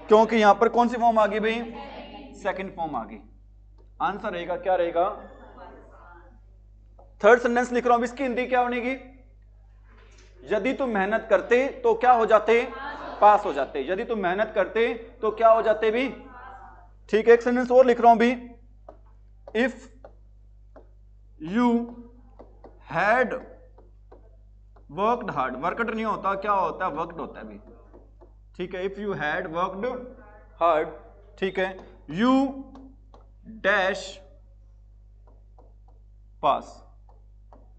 क्योंकि यहां पर कौन सी फॉर्म आ गई भाई? सेकंड फॉर्म आ गई। आंसर रहेगा क्या रहेगा? थर्ड सेंटेंस लिख रहा हूं, इसकी हिंदी क्या बनेगी? यदि तुम मेहनत करते तो क्या हो जाते? पास हो जाते। यदि तुम मेहनत करते तो क्या हो जाते भी? ठीक है, एक सेंटेंस और लिख रहा हूं भी, if you had worked hard. Worked नहीं होता, क्या होता है? वर्कड होता है भी। ठीक है, if you had worked hard, ठीक है, यू डैश पास।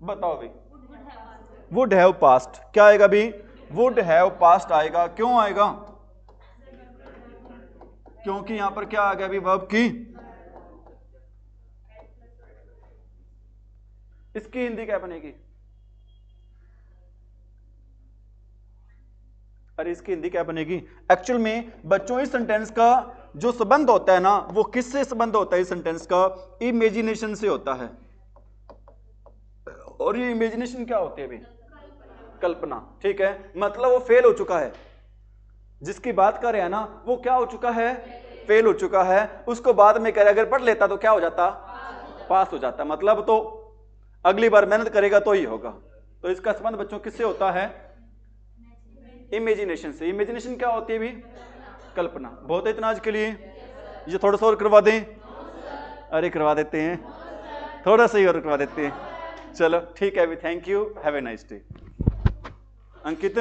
बताओ भाई, वुड हैव पास्ट क्या आएगा भी? वुड हैव पास्ट आएगा। क्यों आएगा? क्योंकि यहां पर क्या आ गया भी? वर्ब की। इसकी हिंदी क्या बनेगी? अरे इसकी हिंदी क्या बनेगी? एक्चुअल में बच्चों इस सेंटेंस का जो संबंध होता है ना, वो किससे संबंध होता है? इस सेंटेंस का इमेजिनेशन से होता है। और ये इमेजिनेशन क्या होती है भाई? कल्पना। ठीक है, मतलब वो फेल हो चुका है। जिसकी बात कर रहे हैं ना, वो क्या हो चुका है? फेल हो चुका है। उसको बाद में कह रहे अगर पढ़ लेता तो क्या हो जाता? पास हो जाता। मतलब तो अगली बार मेहनत करेगा तो ही होगा। तो इसका संबंध बच्चों किससे होता है? इमेजिनेशन से। इमेजिनेशन क्या होती है भी? कल्पना। बहुत है इतना आज के लिए। ये थोड़ा सा और करवा दें? अरे करवा देते हैं, थोड़ा सा ही और करवा देते हैं। चलो ठीक है अभी, thank you, have a nice day. Ankit